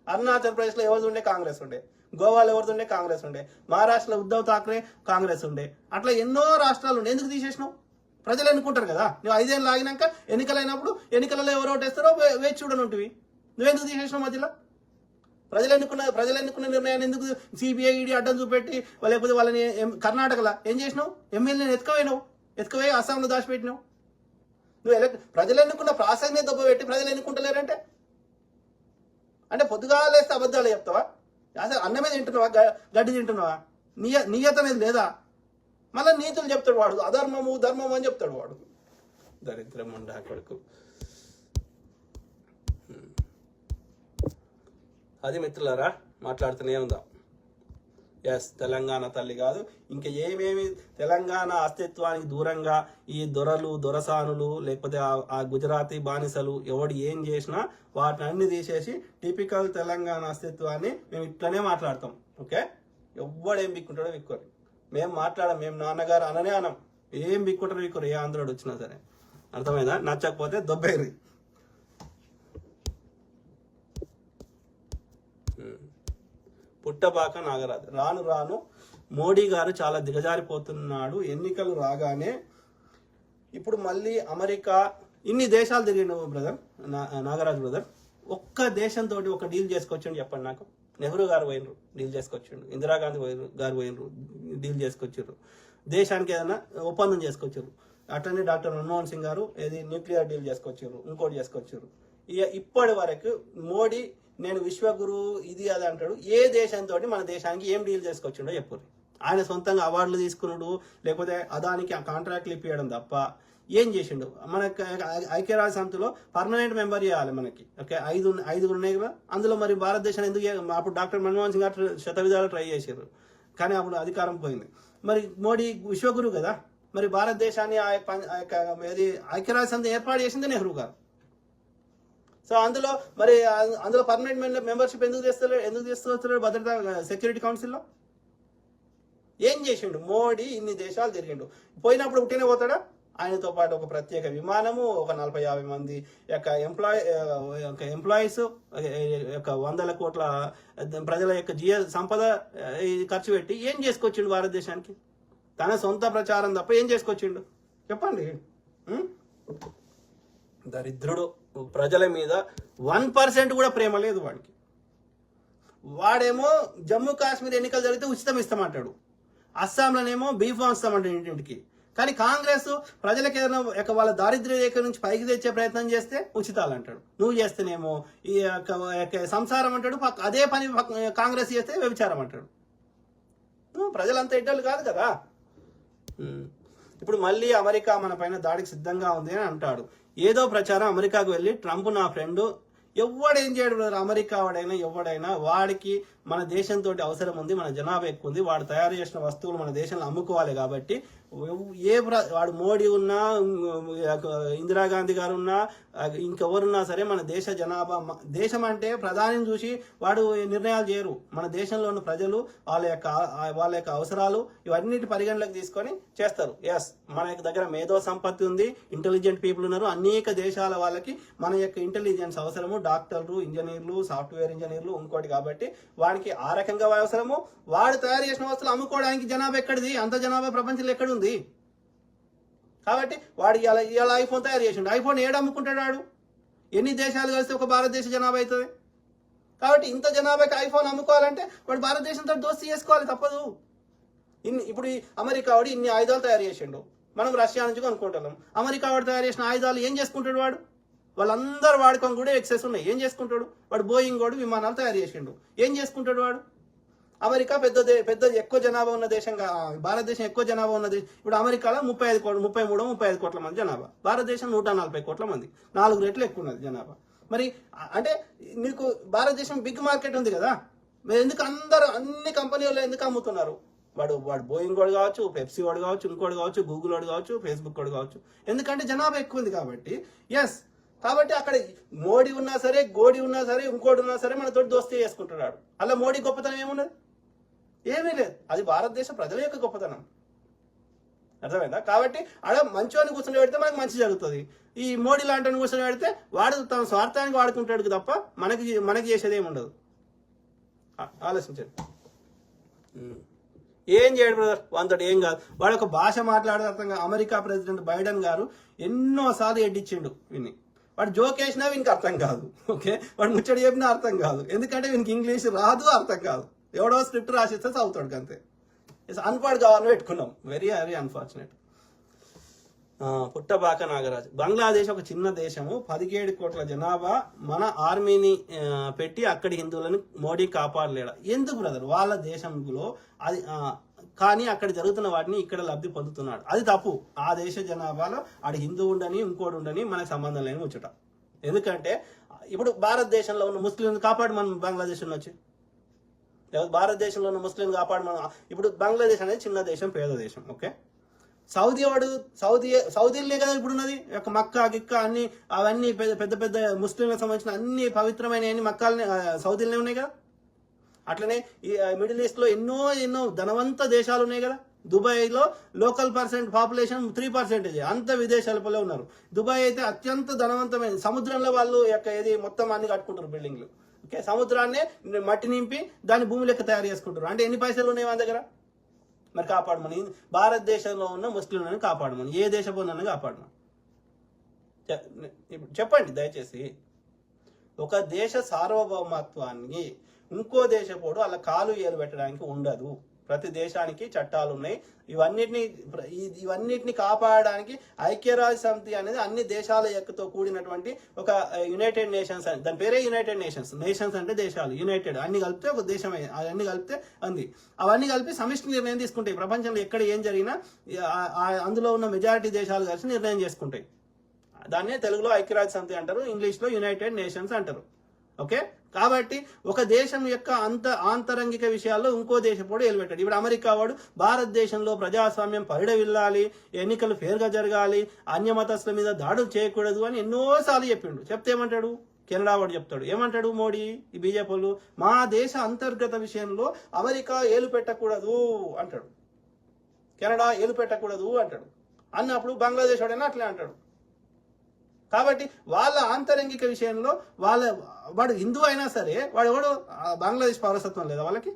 అరుణాచల్ ప్రదేశ్లో ఎవరిది ఉండే? కాంగ్రెస్ ఉండే. గోవాలో ఎవరిది ఉండే? కాంగ్రెస్ ఉండే. మహారాష్ట్రలో ఉద్ధవ్ ఠాక్రే కాంగ్రెస్ ఉండే. అట్లా ఎన్నో రాష్ట్రాలు ఉండే. ఎందుకు తీసేసినావు? ప్రజలు ఎన్నుకుంటారు కదా. నువ్వు 5 ఏళ్ళు ఆగినాక ఎన్నికలైనప్పుడు ఎన్నికలలో ఎవరు ఓటేస్తారో వేచి చూడనుంటివి. నువ్వెందుకు తీసేసినావు మధ్యలో? ప్రజలు ఎన్నుకున్న నిర్ణయాన్ని ఎందుకు సిబిఐ ఈడీ అడ్డం చూపెట్టి లేకపోతే వాళ్ళని కర్ణాటకలో ఏం చేసినావు? ఎమ్మెల్యేని ఎత్తుకుపోయి అస్సాంలో దాచిపెట్టినావు. నువ్వు ప్రజలు ఎన్నుకున్న ప్రాసెస్నే దెబ్బపెట్టి ప్రజలు ఎన్నుకుంటలేరంటే అంటే పొద్దుగాలేస్తే అబద్ధాలు చెప్తావా? అసలు అన్నమే తింటున్నావా, గడ్డి తింటున్నావా? నియత అనేది లేదా? మళ్ళీ నీతులు చెప్తాడు వాడు, అధర్మము ధర్మము అని చెప్తాడు వాడు. దరిద్రం ఉండా కొడుకు. అది మిత్రులారా, మాట్లాడుతూనే ఉందాం. ఎస్, తెలంగాణ తల్లి కాదు, ఇంకా ఏమేమి తెలంగాణ అస్తిత్వానికి దూరంగా ఈ దొరలు దొరసానులు లేకపోతే ఆ గుజరాతీ బానిసలు ఎవడు ఏం చేసినా వాటిని అన్ని తీసేసి టిపికల్ తెలంగాణ అస్తిత్వాన్ని మేము ఇట్లనే మాట్లాడతాం. ఓకే, ఎవ్వడు ఏం బిక్కుంటాడో బిక్కోరు. మేము మేము నాన్నగారు అననే అనం. ఏం బిక్కుంటారో బిక్కోరు, ఏ ఆంధ్రుడు వచ్చినా సరే. అర్థమైందా? నచ్చకపోతే దొబ్బేరి. పుట్టబాక నాగరాజు. రాను రాను మోడీ గారు చాలా దిగజారిపోతున్నాడు. ఎన్నికలు రాగానే ఇప్పుడు మళ్ళీ అమెరికా ఇన్ని దేశాలు తిరిగిండు బ్రదర్, నాగరాజు బ్రదర్. ఒక్క దేశంతో ఒక డీల్ చేసుకోవచ్చని చెప్పండి నాకు. నెహ్రూ గారు పోయినరు, డీల్ చేసుకొచ్చిండు. ఇందిరాగాంధీ గారు పోయినరు, డీల్ చేసుకొచ్చారు. దేశానికి ఏదైనా ఒప్పందం చేసుకొచ్చారు. అట్లనే డాక్టర్ మన్మోహన్ సింగ్ గారు ఏది న్యూక్లియర్ డీల్ చేసుకొచ్చారు, ఇంకోటి చేసుకొచ్చారు. ఇప్పటి వరకు మోడీ నేను విశ్వగురు ఇది అది అంటాడు. ఏ దేశంతో మన దేశానికి ఏం డీల్ చేసుకొచ్చిండో చెప్పు. ఆయన సొంతంగా అవార్డులు తీసుకున్నాడు, లేకపోతే అదానికి కాంట్రాక్ట్లు ఇప్పించడం తప్ప ఏం చేసిండు? మనకి ఐక్యరాజ్య సమితిలో పర్మనెంట్ మెంబర్ చేయాలి మనకి. ఓకే, ఐదుగురు ఉన్నాయి కదా. అందులో మరి భారతదేశాన్ని ఎందుకు అప్పుడు డాక్టర్ మన్మోహన్ సింగ్ గారు శతవిధాలు ట్రై చేశారు, కానీ అప్పుడు అధికారం పోయింది. మరి మోడీ విశ్వగురు కదా, మరి భారతదేశాన్ని ఏది ఐక్యరాజ్య సమితి ఏర్పాటు చేసింది నెహ్రూ గారు. సో అందులో పర్మనెంట్ మెంబర్షిప్ ఎందుకు చేస్తున్నాడు భద్రతా సెక్యూరిటీ కౌన్సిల్లో? ఏం చేసిండు మోడీ? ఇన్ని దేశాలు తిరిగిండు. పోయినప్పుడు ఉట్టినే పోతాడా? ఆయనతో పాటు ఒక ప్రత్యేక విమానము, ఒక 40-50 మంది ఎంప్లాయీస్, వందల కోట్ల ప్రజల యొక్క సంపద ఖర్చు పెట్టి ఏం చేసుకొచ్చిండు భారతదేశానికి? తన సొంత ప్రచారం తప్ప ఏం చేసుకొచ్చిండు చెప్పండి? దరిద్రుడు. ప్రజల మీద 1% కూడా ప్రేమ లేదు వాడికి. వాడేమో జమ్మూ కాశ్మీర్ ఎన్నికలు జరిగితే ఉచితం ఇస్తామంటాడు, అస్సాంలోనేమో బీఫ్ ఇస్తామంటాడు ఇంటింటికి. కానీ కాంగ్రెస్ ప్రజలకు ఏదైనా వాళ్ళ దారిద్ర్య రేఖ నుంచి పైకి తెచ్చే ప్రయత్నం చేస్తే ఉచితాలు అంటాడు. నువ్వు చేస్తేనేమో ఈ సంసారం అంటాడు, అదే పని కాంగ్రెస్ చేస్తే వ్యభిచారం అంటాడు. ప్రజలంతా ఇడ్డలు కాదు కదా. ఇప్పుడు మళ్ళీ అమెరికా మన పైన దాడికి సిద్ధంగా ఉంది అని అంటాడు. ఏదో ప్రచారం అమెరికాకు వెళ్ళి ట్రంప్ నా ఫ్రెండ్, ఎవడేం చేయడు బ్రదర్. అమెరికా వాడైనా ఎవడైనా వాడికి మన దేశంతో అవసరం ఉంది, మన జనాభా ఎక్కువ ఉంది, వాడు తయారు చేసిన వస్తువులు మన దేశంలో అమ్ముకోవాలి. కాబట్టి వాడు మోడీ ఉన్నా, ఇందిరాగాంధీ గారు ఉన్నా, ఇంకెవరున్నా సరే మన దేశ జనాభా, దేశం అంటే ప్రధానిని చూసి వాడు నిర్ణయాలు చేయరు. మన దేశంలో ఉన్న ప్రజలు వాళ్ళ యొక్క అవసరాలు ఇవన్నిటి పరిగణలోకి తీసుకొని చేస్తారు. ఎస్, మన దగ్గర మేధో సంపత్తి ఉంది, ఇంటెలిజెంట్ పీపుల్ ఉన్నారు. అనేక దేశాల వాళ్ళకి మన యొక్క ఇంటెలిజెన్స్ అవసరము, డాక్టర్లు, ఇంజనీర్లు, సాఫ్ట్వేర్ ఇంజనీర్లు, ఇంకోటి. కాబట్టి వాడికి ఆ రకంగా అవసరము. వాడు తయారు చేసిన వస్తువులు అమ్ముకోవడానికి జనాభా ఎక్కడిది? అంత జనాభా ప్రపంచంలో ఎక్కడుంది? కాబట్టి వాడు ఇలా ఐఫోన్ తయారు చేసిండు. ఐఫోన్ ఏడు అమ్ముకుంటాడు వాడు? ఎన్ని దేశాలు కలిస్తే ఒక భారతదేశ జనాభా అవుతుంది? కాబట్టి ఇంత జనాభాకి ఐఫోన్ అమ్ముకోవాలంటే వాడు భారతదేశంతో దోస్తీ చేసుకోవాలి, తప్పదు. ఇప్పుడు అమెరికా వాడు ఇన్ని ఆయుధాలు తయారు చేసిండు, మనం రష్యా నుంచి కొనుక్కుంటున్నాం. అమెరికా వాడు తయారు చేసిన ఆయుధాలు ఏం చేసుకుంటాడు వాడు? వాళ్ళందరూ వాడుకొని కూడా ఎక్సెస్ ఉన్నాయి. ఏం చేసుకుంటాడు వాడు? బోయింగ్ వాడు విమానాలు తయారు చేసిండు. ఏం చేసుకుంటాడు వాడు? అమెరికా పెద్ద ఎక్కువ జనాభా ఉన్న దేశంగా, భారతదేశం ఎక్కువ జనాభా ఉన్నది. ఇప్పుడు అమెరికాలో 33-35 కోట్ల మంది జనాభా, భారతదేశం 140 కోట్ల మంది, 4 రెట్లు ఎక్కువ ఉన్నది జనాభా. మరి అంటే నీకు భారతదేశం బిగ్ మార్కెట్ ఉంది కదా, మరి ఎందుకు అన్ని కంపెనీలు ఎందుకు అమ్ముతున్నారు? వాడు బోయింగ్ వాడు కావచ్చు, పెప్సీ వాడు కావచ్చు, ఇంకోటి కావచ్చు, గూగుల్ వాడు కావచ్చు, ఫేస్బుక్ వాడు కావచ్చు. ఎందుకంటే జనాభా ఎక్కువ ఉంది కాబట్టి. ఎస్, కాబట్టి అక్కడ మోడీ ఉన్నా సరే, గోడి ఉన్నా సరే, ఇంకోటి ఉన్నా సరే మనతో దోస్తీ చేసుకుంటున్నాడు. అలా మోడీ గొప్పతనం ఏమున్నది? ఏమీ లేదు. అది భారతదేశ ప్రజల యొక్క గొప్పతనం. అర్థమైందా? కాబట్టి ఆడ మంచివాడిని కూర్చొని పెడితే మనకు మంచి జరుగుతుంది. ఈ మోడీ లాంటి కూర్చొని పెడితే వాడు తన స్వార్థానికి వాడుకుంటాడు తప్ప మనకి చేసేది ఏమి ఉండదు. ఆలోచించండి. ఏం చేయడు బ్రదర్, వాంతోటి ఏం కాదు. వాడు ఒక భాష మాట్లాడే అర్థంగా. అమెరికా ప్రెసిడెంట్ బైడెన్ గారు ఎన్నోసార్లు ఎడ్డిచ్చిండు విని. వాడు జోక్ వేసినా వీనికి అర్థం కాదు. ఓకే, వాడు ముచ్చడి చెప్పినా అర్థం కాదు. ఎందుకంటే వీనికి ఇంగ్లీష్ రాదు, అర్థం కాదు. ఎవడో స్క్రిప్ట్ రాసిస్తే చదువుతాడు అంతే. అన్పాడు కావాలని పెట్టుకున్నాం. Very very unfortunate. Puttabaka Nagaraju. Bangladesh ఒక చిన్న దేశము, 17 కోట్ల జనాభా. మన ఆర్మీని పెట్టి అక్కడి హిందువులను మోడీ కాపాడలేడా? ఎందుకు బ్రదర్? వాళ్ళ దేశంలో అది, కానీ అక్కడ జరుగుతున్న వాటిని ఇక్కడ లబ్ధి పొందుతున్నాడు. అది తప్పు. ఆ దేశ జనాభాలో ఆడు హిందువు ఉండని, ఇంకోటి ఉండని మనకు సంబంధం లేని ముచ్చట. ఎందుకంటే ఇప్పుడు భారతదేశంలో ఉన్న ముస్లింలు కాపాడు మనం బంగ్లాదేశంలో వచ్చి, భారతదేశంలో ఉన్న ముస్లింలు కాపాడు మనం. ఇప్పుడు బంగ్లాదేశ్ అనేది చిన్న దేశం, పేద దేశం. ఓకే, సౌదీలే కదా ఇప్పుడు ఉన్నది. మక్కా గిక్క అన్ని అవన్నీ పెద్ద పెద్ద ముస్లింలకు సంబంధించిన అన్ని పవిత్రమైన మక్కాలని సౌదీలనే ఉన్నాయి కదా. అట్లనే ఈ మిడిల్ ఈస్ట్ లో ఎన్నో ధనవంత దేశాలు ఉన్నాయి కదా. దుబాయ్లో లోకల్ పాపులేషన్ 3%, అంత విదేశాలలో ఉన్నారు. దుబాయ్ అయితే అత్యంత ధనవంతమైన, సముద్రంలో వాళ్ళు ఏది మొత్తం అన్ని కట్టుకుంటారు బిల్డింగ్లు. ఓకే, సముద్రాన్ని మట్టి నింపి దాన్ని భూమి లెక్క తయారు చేసుకుంటారు. అంటే ఎన్ని పైసలు ఉన్నాయి వాళ్ళ దగ్గర? మరి కాపాడమని భారతదేశంలో ఉన్న ముస్లింలను కాపాడమని, ఏ దేశపు కాపాడమని చెప్పండి దయచేసి. ఒక దేశ సార్వభౌమత్వాన్ని ఇంకో దేశపోడు అలా కాలు ఏలు పెట్టడానికి ఉండదు. ప్రతి దేశానికి చట్టాలు ఉన్నాయి. ఇవన్నిటిని కాపాడడానికి ఐక్యరాజ్య సమితి అనేది అన్ని దేశాల యొక్కతో కూడినటువంటి ఒక యునైటెడ్ నేషన్స్ అని, దాని పేరే యునైటెడ్ నేషన్స్. నేషన్స్ అంటే దేశాలు, యునైటెడ్ అన్ని కలిపితే ఒక దేశమే, అన్ని కలిపితే అంది. అవన్నీ కలిపి సమిష్టి నిర్ణయం తీసుకుంటాయి. ప్రపంచంలో ఎక్కడ ఏం జరిగినా అందులో ఉన్న మెజారిటీ దేశాలు కలిసి నిర్ణయం చేసుకుంటాయి. దాన్నే తెలుగులో ఐక్యరాజ్య సమితి అంటారు, ఇంగ్లీష్లో యునైటెడ్ నేషన్స్ అంటారు. ఓకే, కాబట్టి ఒక దేశం యొక్క ఆంతరంగిక విషయాల్లో ఇంకో దేశపోడు ఏలుపెట్టాడు. ఇప్పుడు అమెరికా వాడు భారతదేశంలో ప్రజాస్వామ్యం పరిడవిల్లాలి, ఎన్నికలు ఫేర్గా జరగాలి, అన్యమతస్తుల మీద దాడులు చేయకూడదు అని ఎన్నోసార్లు చెప్పిండు. చెప్తే ఏమంటాడు? కెనడా వాడు చెప్తాడు. ఏమంటాడు మోడీ, ఈ బీజేపీ వాళ్ళు, మా దేశ అంతర్గత విషయంలో అమెరికా ఏలు పెట్టకూడదు అంటాడు, కెనడా ఏలు పెట్టకూడదు అంటాడు. అన్నప్పుడు బంగ్లాదేశ్ వాడైనా అట్లే అంటాడు. కాబట్టి వాళ్ళ ఆంతరంగిక విషయంలో వాడు హిందూ అయినా సరే వాడు ఎవడు బంగ్లాదేశ్ పౌరసత్వం లేదా వాళ్ళకి?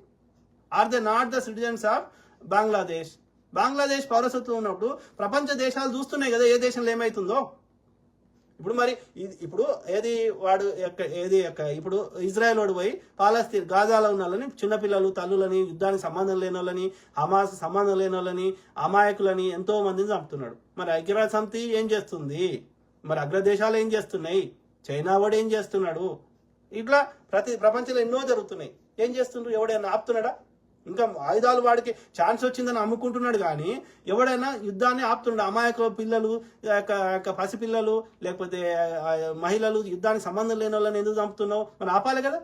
Are they not the citizens of Bangladesh? Bangladesh పౌరసత్వం ఉన్నప్పుడు ప్రపంచ దేశాలు చూస్తున్నాయి కదా ఏ దేశంలో ఏమవుతుందో. ఇప్పుడు మరి ఇప్పుడు ఇప్పుడు ఇజ్రాయెల్ వాడు పోయి పాలస్తీన్ గాజాలో ఉన్న వాళ్ళని, చిన్నపిల్లలు, తల్లులని, యుద్ధానికి సంబంధం లేని వాళ్ళని, హమాస్ సంబంధం లేని వాళ్ళని, అమాయకులని ఎంతో మందిని చంపుతున్నాడు. మరి ఐక్యరాజ్య సమితి ఏం చేస్తుంది? మరి అగ్రదేశాలు ఏం చేస్తున్నాయి? చైనా వాడు ఏం చేస్తున్నాడు? ఇట్లా ప్రపంచంలో ఎన్నో జరుగుతున్నాయి. ఏం చేస్తుండ్రు? ఎవడైనా ఆపుతున్నాడా? ఇంకా ఆయుధాలు వాడికి ఛాన్స్ వచ్చిందని అమ్ముకుంటున్నాడు కానీ ఎవడైనా యుద్ధాన్ని ఆపుతున్నాడు? అమాయక పిల్లలు, పసిపిల్లలు, లేకపోతే మహిళలు, యుద్ధానికి సంబంధం లేని వాళ్ళని ఎందుకు చంపుతున్నావు? మరి ఆపాలి కదా.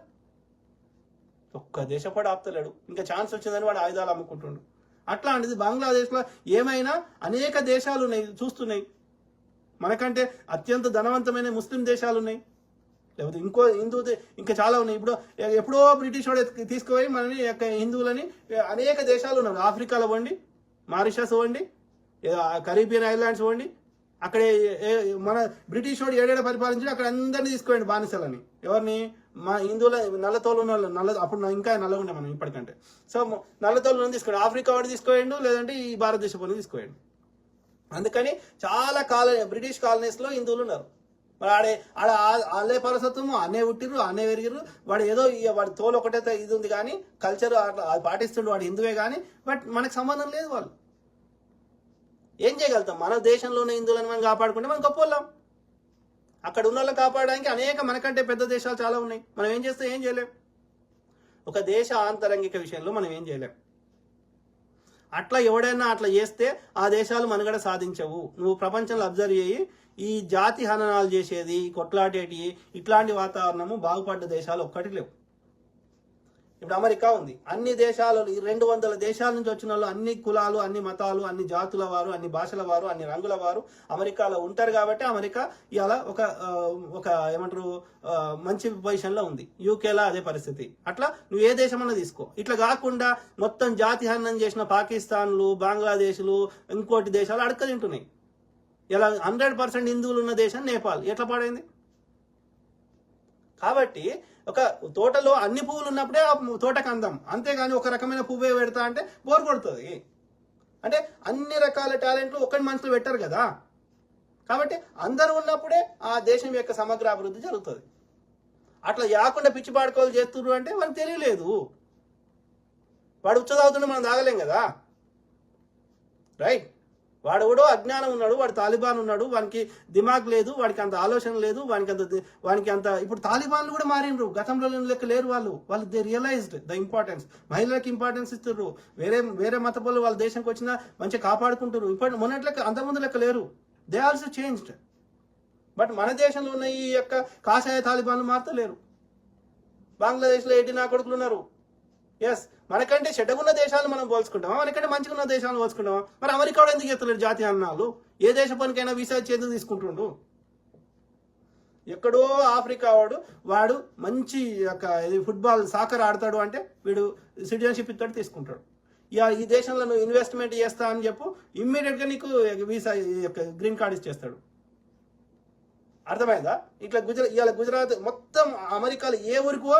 ఒక్క దేశపాడు ఆపుతలేడు, ఇంకా ఛాన్స్ వచ్చిందని వాడు ఆయుధాలు అమ్ముకుంటుండు. అట్లాంటిది బంగ్లాదేశ్లో ఏమైనా అనేక దేశాలు ఉన్నాయి, చూస్తున్నాయి. మనకంటే అత్యంత ధనవంతమైన ముస్లిం దేశాలు ఉన్నాయి, లేకపోతే ఇంకా చాలా ఉన్నాయి. ఎప్పుడో బ్రిటిష్ వాడు తీసుకుపోయి మనని హిందువులని అనేక దేశాలు ఉన్నాయి. ఆఫ్రికాలో వండి, మారిషస్ వండి, కరీబియన్ ఐలాండ్స్ వండి, అక్కడే మన బ్రిటిష్ వాడు ఏడేడ పరిపాలించి అక్కడ అందరినీ తీసుకుపోయింది బానిసలని. ఎవరిని? మా హిందువుల నల్లతోలు ఉన్న అప్పుడు ఇంకా నల్లగా ఉండే మనం ఇప్పటికంటే. సో నల్లతోలు తీసుకోండి, ఆఫ్రికా వాడు తీసుకోండు, లేదంటే ఈ భారతదేశం తీసుకోండి. అందుకని చాలా బ్రిటిష్ కాలనీస్లో హిందువులు ఉన్నారు. మరి ఆడే పరసత్వము అన్నే పుట్టిర్రు, అన్నే పెరిగిర్రు. వాడు ఏదో వాడి తోలు ఒకటే ఇది ఉంది కానీ కల్చర్ అట్లా పాటిస్తుండే, వాడు హిందువే కానీ బట్ మనకు సంబంధం లేదు. వాళ్ళు ఏం చేయగలుగుతాం? మన దేశంలోనే హిందువులను మనం కాపాడుకుంటే మనం గొప్పవాళ్ళం. అక్కడ ఉన్న వాళ్ళని కాపాడడానికి అనేక మనకంటే పెద్ద దేశాలు చాలా ఉన్నాయి. మనం ఏం చేస్తే ఏం చేయలేం. ఒక దేశ ఆంతరంగిక విషయంలో మనం ఏం చేయలేం. అట్లా ఎవడైనా అట్లా చేస్తే ఆ దేశాలు మనుగడ సాధించవు. నువ్వు ప్రపంచంలో అబ్జర్వ్ చేయి, ఈ జాతి హననాలు చేసేది, కొట్లాటేటి, ఇట్లాంటి వాతావరణము బాగుపడ్డ దేశాలు ఒక్కటి లేవు. ఇప్పుడు అమెరికా ఉంది, అన్ని దేశాలు 200 దేశాల నుంచి వచ్చిన వాళ్ళు, అన్ని కులాలు, అన్ని మతాలు, అన్ని జాతుల వారు, అన్ని భాషల వారు, అన్ని రంగుల వారు అమెరికాలో ఉంటారు. కాబట్టి అమెరికా ఇవాళ ఒక ఏమంటారు మంచి పొజిషన్లో ఉంది. యూకేలో అదే పరిస్థితి. అట్లా నువ్వు ఏ దేశం అన్నా తీసుకో. ఇట్లా కాకుండా మొత్తం జాతి హననం చేసిన పాకిస్తాన్లు, బంగ్లాదేశ్లు, ఇంకోటి దేశాలు అడక తింటున్నాయి. ఇలా 100% హిందువులు ఉన్న దేశం నేపాల్ ఎట్లా పాడైంది? కాబట్టి ఒక తోటలో అన్ని పువ్వులు ఉన్నప్పుడే ఆ తోటకు అందం, అంతేగాని ఒక రకమైన పువ్వే పెడతా అంటే బోర్ కొడుతుంది. అంటే అన్ని రకాల టాలెంట్లు ఒకటి మనసులో పెట్టారు కదా. కాబట్టి అందరూ ఉన్నప్పుడే ఆ దేశం యొక్క సమగ్ర అభివృద్ధి జరుగుతుంది. అట్లా యాకుండా పిచ్చి పాడుకోవాలి చేస్తున్నారు అంటే మనకు తెలియలేదు. వాడు ఉచ్చదావుతుంటే మనం తాగలేం కదా, రైట్? వాడు కూడా అజ్ఞానం ఉన్నాడు, వాడు తాలిబాన్ ఉన్నాడు, వానికి దిమాగ్ లేదు, వాడికి అంత ఆలోచన లేదు, వానికి అంత ఇప్పుడు తాలిబాన్లు కూడా మారిండ్రు, గతంలో లెక్క లేరు వాళ్ళు దే రియలైజ్డ్ ద ఇంపార్టెన్స్. మహిళలకు ఇంపార్టెన్స్ ఇస్తున్నారు. వేరే మత పనులు వాళ్ళ దేశంకి వచ్చినా మంచిగా కాపాడుకుంటారు. ఇప్పుడు మొన్నటి లెక్క అంతకుముందు లెక్క లేరు. They also changed. బట్ మన దేశంలో ఉన్న ఈ యొక్క కాషాయ తాలిబాన్లు మాత్రలేరు. బంగ్లాదేశ్లో 80 నా కొడుకులు ఉన్నారు. ఎస్, మనకంటే చెడ్డగున్న దేశాలు మనం పోల్చుకుంటామా? మనకంటే మంచిగా ఉన్న దేశాలను పోల్చుకుంటామా? మరి అమెరికా వాడు ఎందుకు చేస్తలేడు జాతీయ అన్నాలు? ఏ దేశ పనికైనా వీసా చేతులు తీసుకుంటుండు. ఎక్కడో ఆఫ్రికా వాడు మంచి ఫుట్బాల్, సాకర్ ఆడతాడు అంటే వీడు సిటిజన్షిప్ ఇస్తాడు, తీసుకుంటాడు. ఈ దేశంలో నువ్వు ఇన్వెస్ట్మెంట్ చేస్తా అని చెప్పు, ఇమ్మీడియట్గా నీకు వీసా గ్రీన్ కార్డ్ ఇచ్చేస్తాడు. అర్థమైందా? ఇట్లా ఇవాళ గుజరాత్ మొత్తం అమెరికాలో ఏ ఊరికో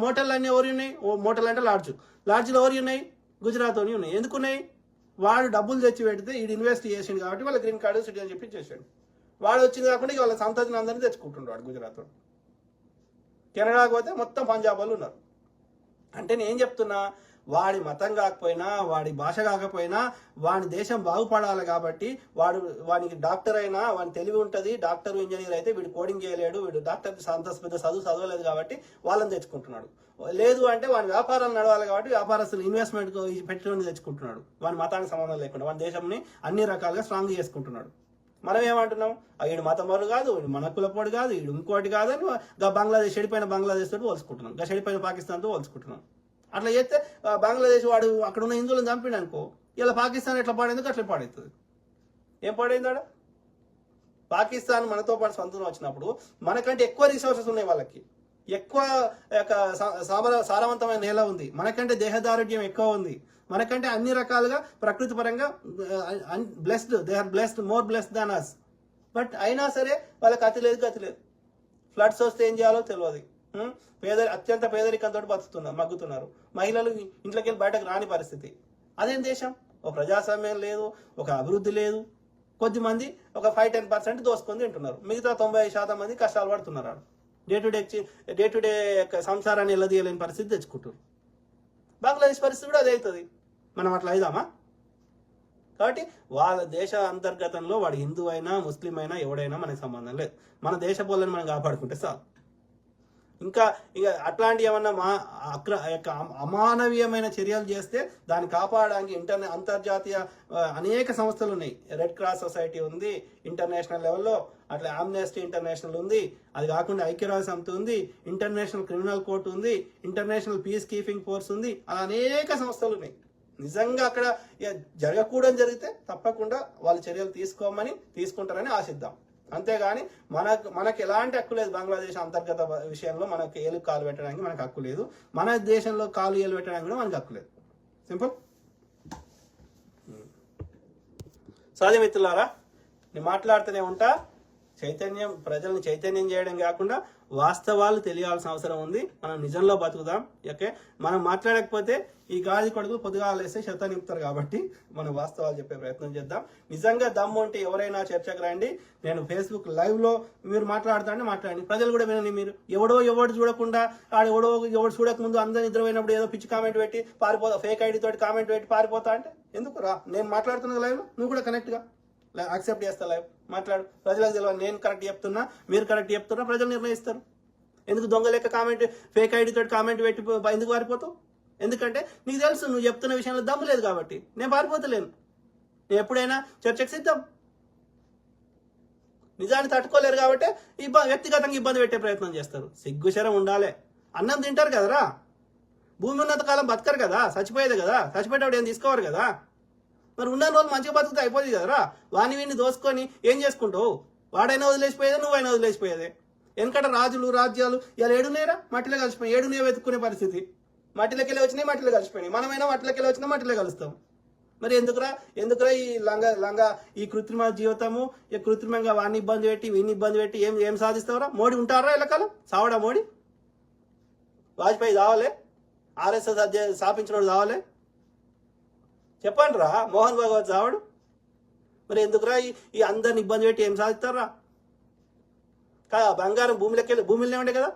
మోటల్ అన్నీ ఎవరు ఉన్నాయి? మోటల్ అంటే లాడ్జ్లో ఎవరు ఉన్నాయి? గుజరాత్ అని ఉన్నాయి. ఎందుకున్నాయి? వాడు డబ్బులు తెచ్చి పెడితే వీడు ఇన్వెస్ట్ చేసిండు కాబట్టి వాళ్ళ గ్రీన్ కార్డు సిటిజన్ చెప్పి చేసాడు. వాడు వచ్చింది కాకుండా వాళ్ళ సంతతిని అందరినీ తెచ్చుకుంటుండు వాడు గుజరాత్. కెనడాకు పోతే మొత్తం పంజాబ్ వాళ్ళు ఉన్నారు. అంటే నేను చెప్తున్నా, వాడి మతం కాకపోయినా, వాడి భాష కాకపోయినా, వాడి దేశం బాగుపడాలి కాబట్టి వానికి డాక్టర్ అయినా వాని తెలివి ఉంటుంది. డాక్టర్ ఇంజనీర్ అయితే వీడు కోడింగ్ చేయలేడు, వీడు డాక్టర్ అంత పెద్ద చదవలేదు కాబట్టి వాళ్ళని తెచ్చుకుంటున్నాడు. లేదు అంటే వాని వ్యాపారాలు నడవాలి కాబట్టి వ్యాపారస్తులు ఇన్వెస్ట్మెంట్ పెట్టుకుని తెచ్చుకుంటున్నాడు. వాని మతానికి సంబంధం లేకుండా వాని దేశంని అన్ని రకాలుగా స్ట్రాంగ్ చేసుకుంటున్నాడు. మనం ఏమంటున్నాం, వీడు మతమరు కాదు, వీడు మన కులపోడు కాదు, వీడు ఇంకోటి కాదని బంగ్లాదేశ్ చెడిపోయిన బంగ్లాదేశ్ తోటి పోల్చుకుంటున్నాం, చెడిపోయిన పాకిస్తాన్తో పోల్చుకుంటున్నాం. అట్లా చేస్తే బంగ్లాదేశ్ వాడు అక్కడ ఉన్న హిందువులను చంపిడు అనుకో, ఇలా పాకిస్తాన్ ఎట్లా పాడేందుకు అట్లా పాడవుతుంది. ఏం పాడైందాడ? పాకిస్తాన్ మనతో పాటు సొంతం వచ్చినప్పుడు మనకంటే ఎక్కువ రిసోర్సెస్ ఉన్నాయి, వాళ్ళకి ఎక్కువ సారవంతమైన నేల ఉంది, మనకంటే దేహదారుఢ్యం ఎక్కువ ఉంది, మనకంటే అన్ని రకాలుగా ప్రకృతి పరంగా blessed, they are blessed, more blessed than us. But అయినా సరే వాళ్ళకి అతి లేదు గతి లేదు. ఫ్లడ్స్ వస్తే ఏం చేయాలో తెలియదు. అత్యంత పేదరికంతో మగ్గుతున్నారు. మహిళలు ఇంట్లోకి వెళ్ళి బయటకు రాని పరిస్థితి. అదేం దేశం? ఒక ప్రజాస్వామ్యం లేదు, ఒక అభివృద్ధి లేదు. కొద్దిమంది ఒక 5-10% దోసుకొని తింటున్నారు, మిగతా 90% మంది కష్టాలు పడుతున్నారు. డే టు డే సంసారాన్ని ఎల్లదీయలేని పరిస్థితి తెచ్చుకుంటారు. బంగ్లాదేశ్ పరిస్థితి కూడా అదే అవుతుంది. మనం అట్లా అయిదామా? కాబట్టి వాళ్ళ దేశ అంతర్గతంలో వాడు హిందూ అయినా ముస్లిం అయినా ఎవడైనా మనకి సంబంధం లేదు. మన దేశ పోలని మనం కాపాడుకుంటే చాలు. ఇంకా ఇక అట్లాంటి ఏమన్నా అమానవీయమైన చర్యలు చేస్తే దాన్ని కాపాడడానికి అంతర్జాతీయ అనేక సంస్థలు ఉన్నాయి. రెడ్ క్రాస్ సొసైటీ ఉంది ఇంటర్నేషనల్ లెవెల్లో, అట్లా ఆమ్నెస్టీ ఇంటర్నేషనల్ ఉంది, అది కాకుండా ఐక్యరాజ్య సమితి ఉంది, ఇంటర్నేషనల్ క్రిమినల్ కోర్టు ఉంది, ఇంటర్నేషనల్ పీస్ కీపింగ్ ఫోర్స్ ఉంది, అలా అనేక సంస్థలు ఉన్నాయి. నిజంగా అక్కడ జరగకూడని జరిగితే తప్పకుండా వాళ్ళు చర్యలు తీసుకుంటారని ఆశిద్దాం. అంతేగాని మనకు ఎలాంటి హక్కు లేదు. బంగ్లాదేశ్ అంతర్గత విషయంలో మనకు ఏలు కాలు పెట్టడానికి మనకు హక్కు లేదు, మన దేశంలో కాలు ఏలు పెట్టడానికి కూడా మనకు హక్కు లేదు. సింపుల్. సాధ్య మిత్రులారా, నేను మాట్లాడుతూనే ఉంటా. ప్రజల్ని చైతన్యం చేయడం కాకుండా వాస్తవాలు తెలియాల్సిన అవసరం ఉంది. మనం నిజంలో బతుకుదాం. ఓకే, మనం మాట్లాడకపోతే ఈ గాలి కొడుకులు పొద్దుగాలేస్తే శత నింపుతారు. కాబట్టి మనం వాస్తవాలు చెప్పే ప్రయత్నం చేద్దాం. నిజంగా దమ్ము ఉంటే ఎవరైనా చర్చకు రండి. నేను ఫేస్బుక్ లైవ్ లో మీరు మాట్లాడండి. ప్రజలు కూడా వినండి. మీరు ఎవడు చూడకుండా ఎవడు చూడక ముందు అందరు నిద్రపోయినప్పుడు ఏదో పిచ్చి కామెంట్ పెట్టి పారిపోతా, ఫేక్ ఐడి తోటి కామెంట్ పెట్టి పారిపోతా అంటే ఎందుకు రా? నేను మాట్లాడుతున్న లైవ్ లో నువ్వు కూడా కనెక్ట్ గా యాక్సెప్ట్ చేస్తా, లైవ్ మాట్లాడు. ప్రజలకు తెలియదు నేను కరెక్ట్ చెప్తున్నా, మీరు కరెక్ట్ చెప్తున్నా, ప్రజలు నిర్ణయిస్తారు. ఎందుకు దొంగ లెక్క కామెంట్, ఫేక్ ఐడి తోటి కామెంట్ పెట్టి ఎందుకు పారిపోతావు? ఎందుకంటే నీకు తెలుసు నువ్వు చెప్తున్న విషయంలో దమ్ము లేదు కాబట్టి నేను పారిపోతలేను. నేను ఎప్పుడైనా చర్చకు సిద్ధం. నిజాన్ని తట్టుకోలేరు కాబట్టి వ్యక్తిగతంగా ఇబ్బంది పెట్టే ప్రయత్నం చేస్తారు. సిగ్గుశరం ఉండాలి. అన్నం తింటారు కదరా, భూమి ఉన్నంత కాలం బతకరు కదా, చచ్చిపోయేది కదా, చచ్చిపోయేటప్పుడు ఏం తీసుకోవాలి కదా. మరి ఉన్న రోజులు మంచిగా బతుకుతే అయిపోతుంది కదరా. వీడిని దోసుకొని ఏం చేసుకుంటావు? వాడైనా వదిలేసిపోయేదే, నువ్వైనా వదిలేసిపోయేదే. వెనకట రాజులు రాజ్యాలు ఇలా ఏడునేరా మట్టిలో కలిసిపోయి, ఏడునే వెతుక్కునే పరిస్థితి. మట్టిలోకి వెళ్ళి వచ్చినాయి, మట్టిలో కలిసిపోయినాయి. మనమైనా మట్టిలోకి వెళ్ళి వచ్చినా మట్టిలో కలుస్తాం. మరి ఎందుకురా ఈ లంగా ఈ కృత్రిమ జీవితము, ఈ కృత్రిమంగా వాడిని ఇబ్బంది పెట్టి వీడిని ఇబ్బంది పెట్టి ఏం సాధిస్తావురా? మోడీ ఉంటారా ఎల్లకాలం? సావడా మోడీ? వాజ్పేయి చావలే? ఆర్ఎస్ఎస్ స్థాపించినోడు చావలే? చెప్పండి రా. మోహన్ భగవత్ చావడు? మరి ఎందుకురా ఈ అందరిని ఇబ్బంది పెట్టి ఏం సాధిస్తారా? కదా బంగారం భూమిలోనే ఉండే కదా.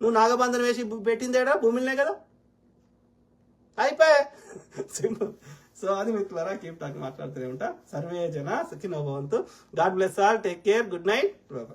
నువ్వు నాగబంధనం వేసి పెట్టిందేడా భూమిలోనే కదా. అయిపోయా. సింపుల్. సో అది మిత్రులారా, కీప్ టాక్ మాట్లాడుతూనే ఉంటా. సర్వే జన సుఖినో భవంతు. God bless all. Take care. Good night. Bye.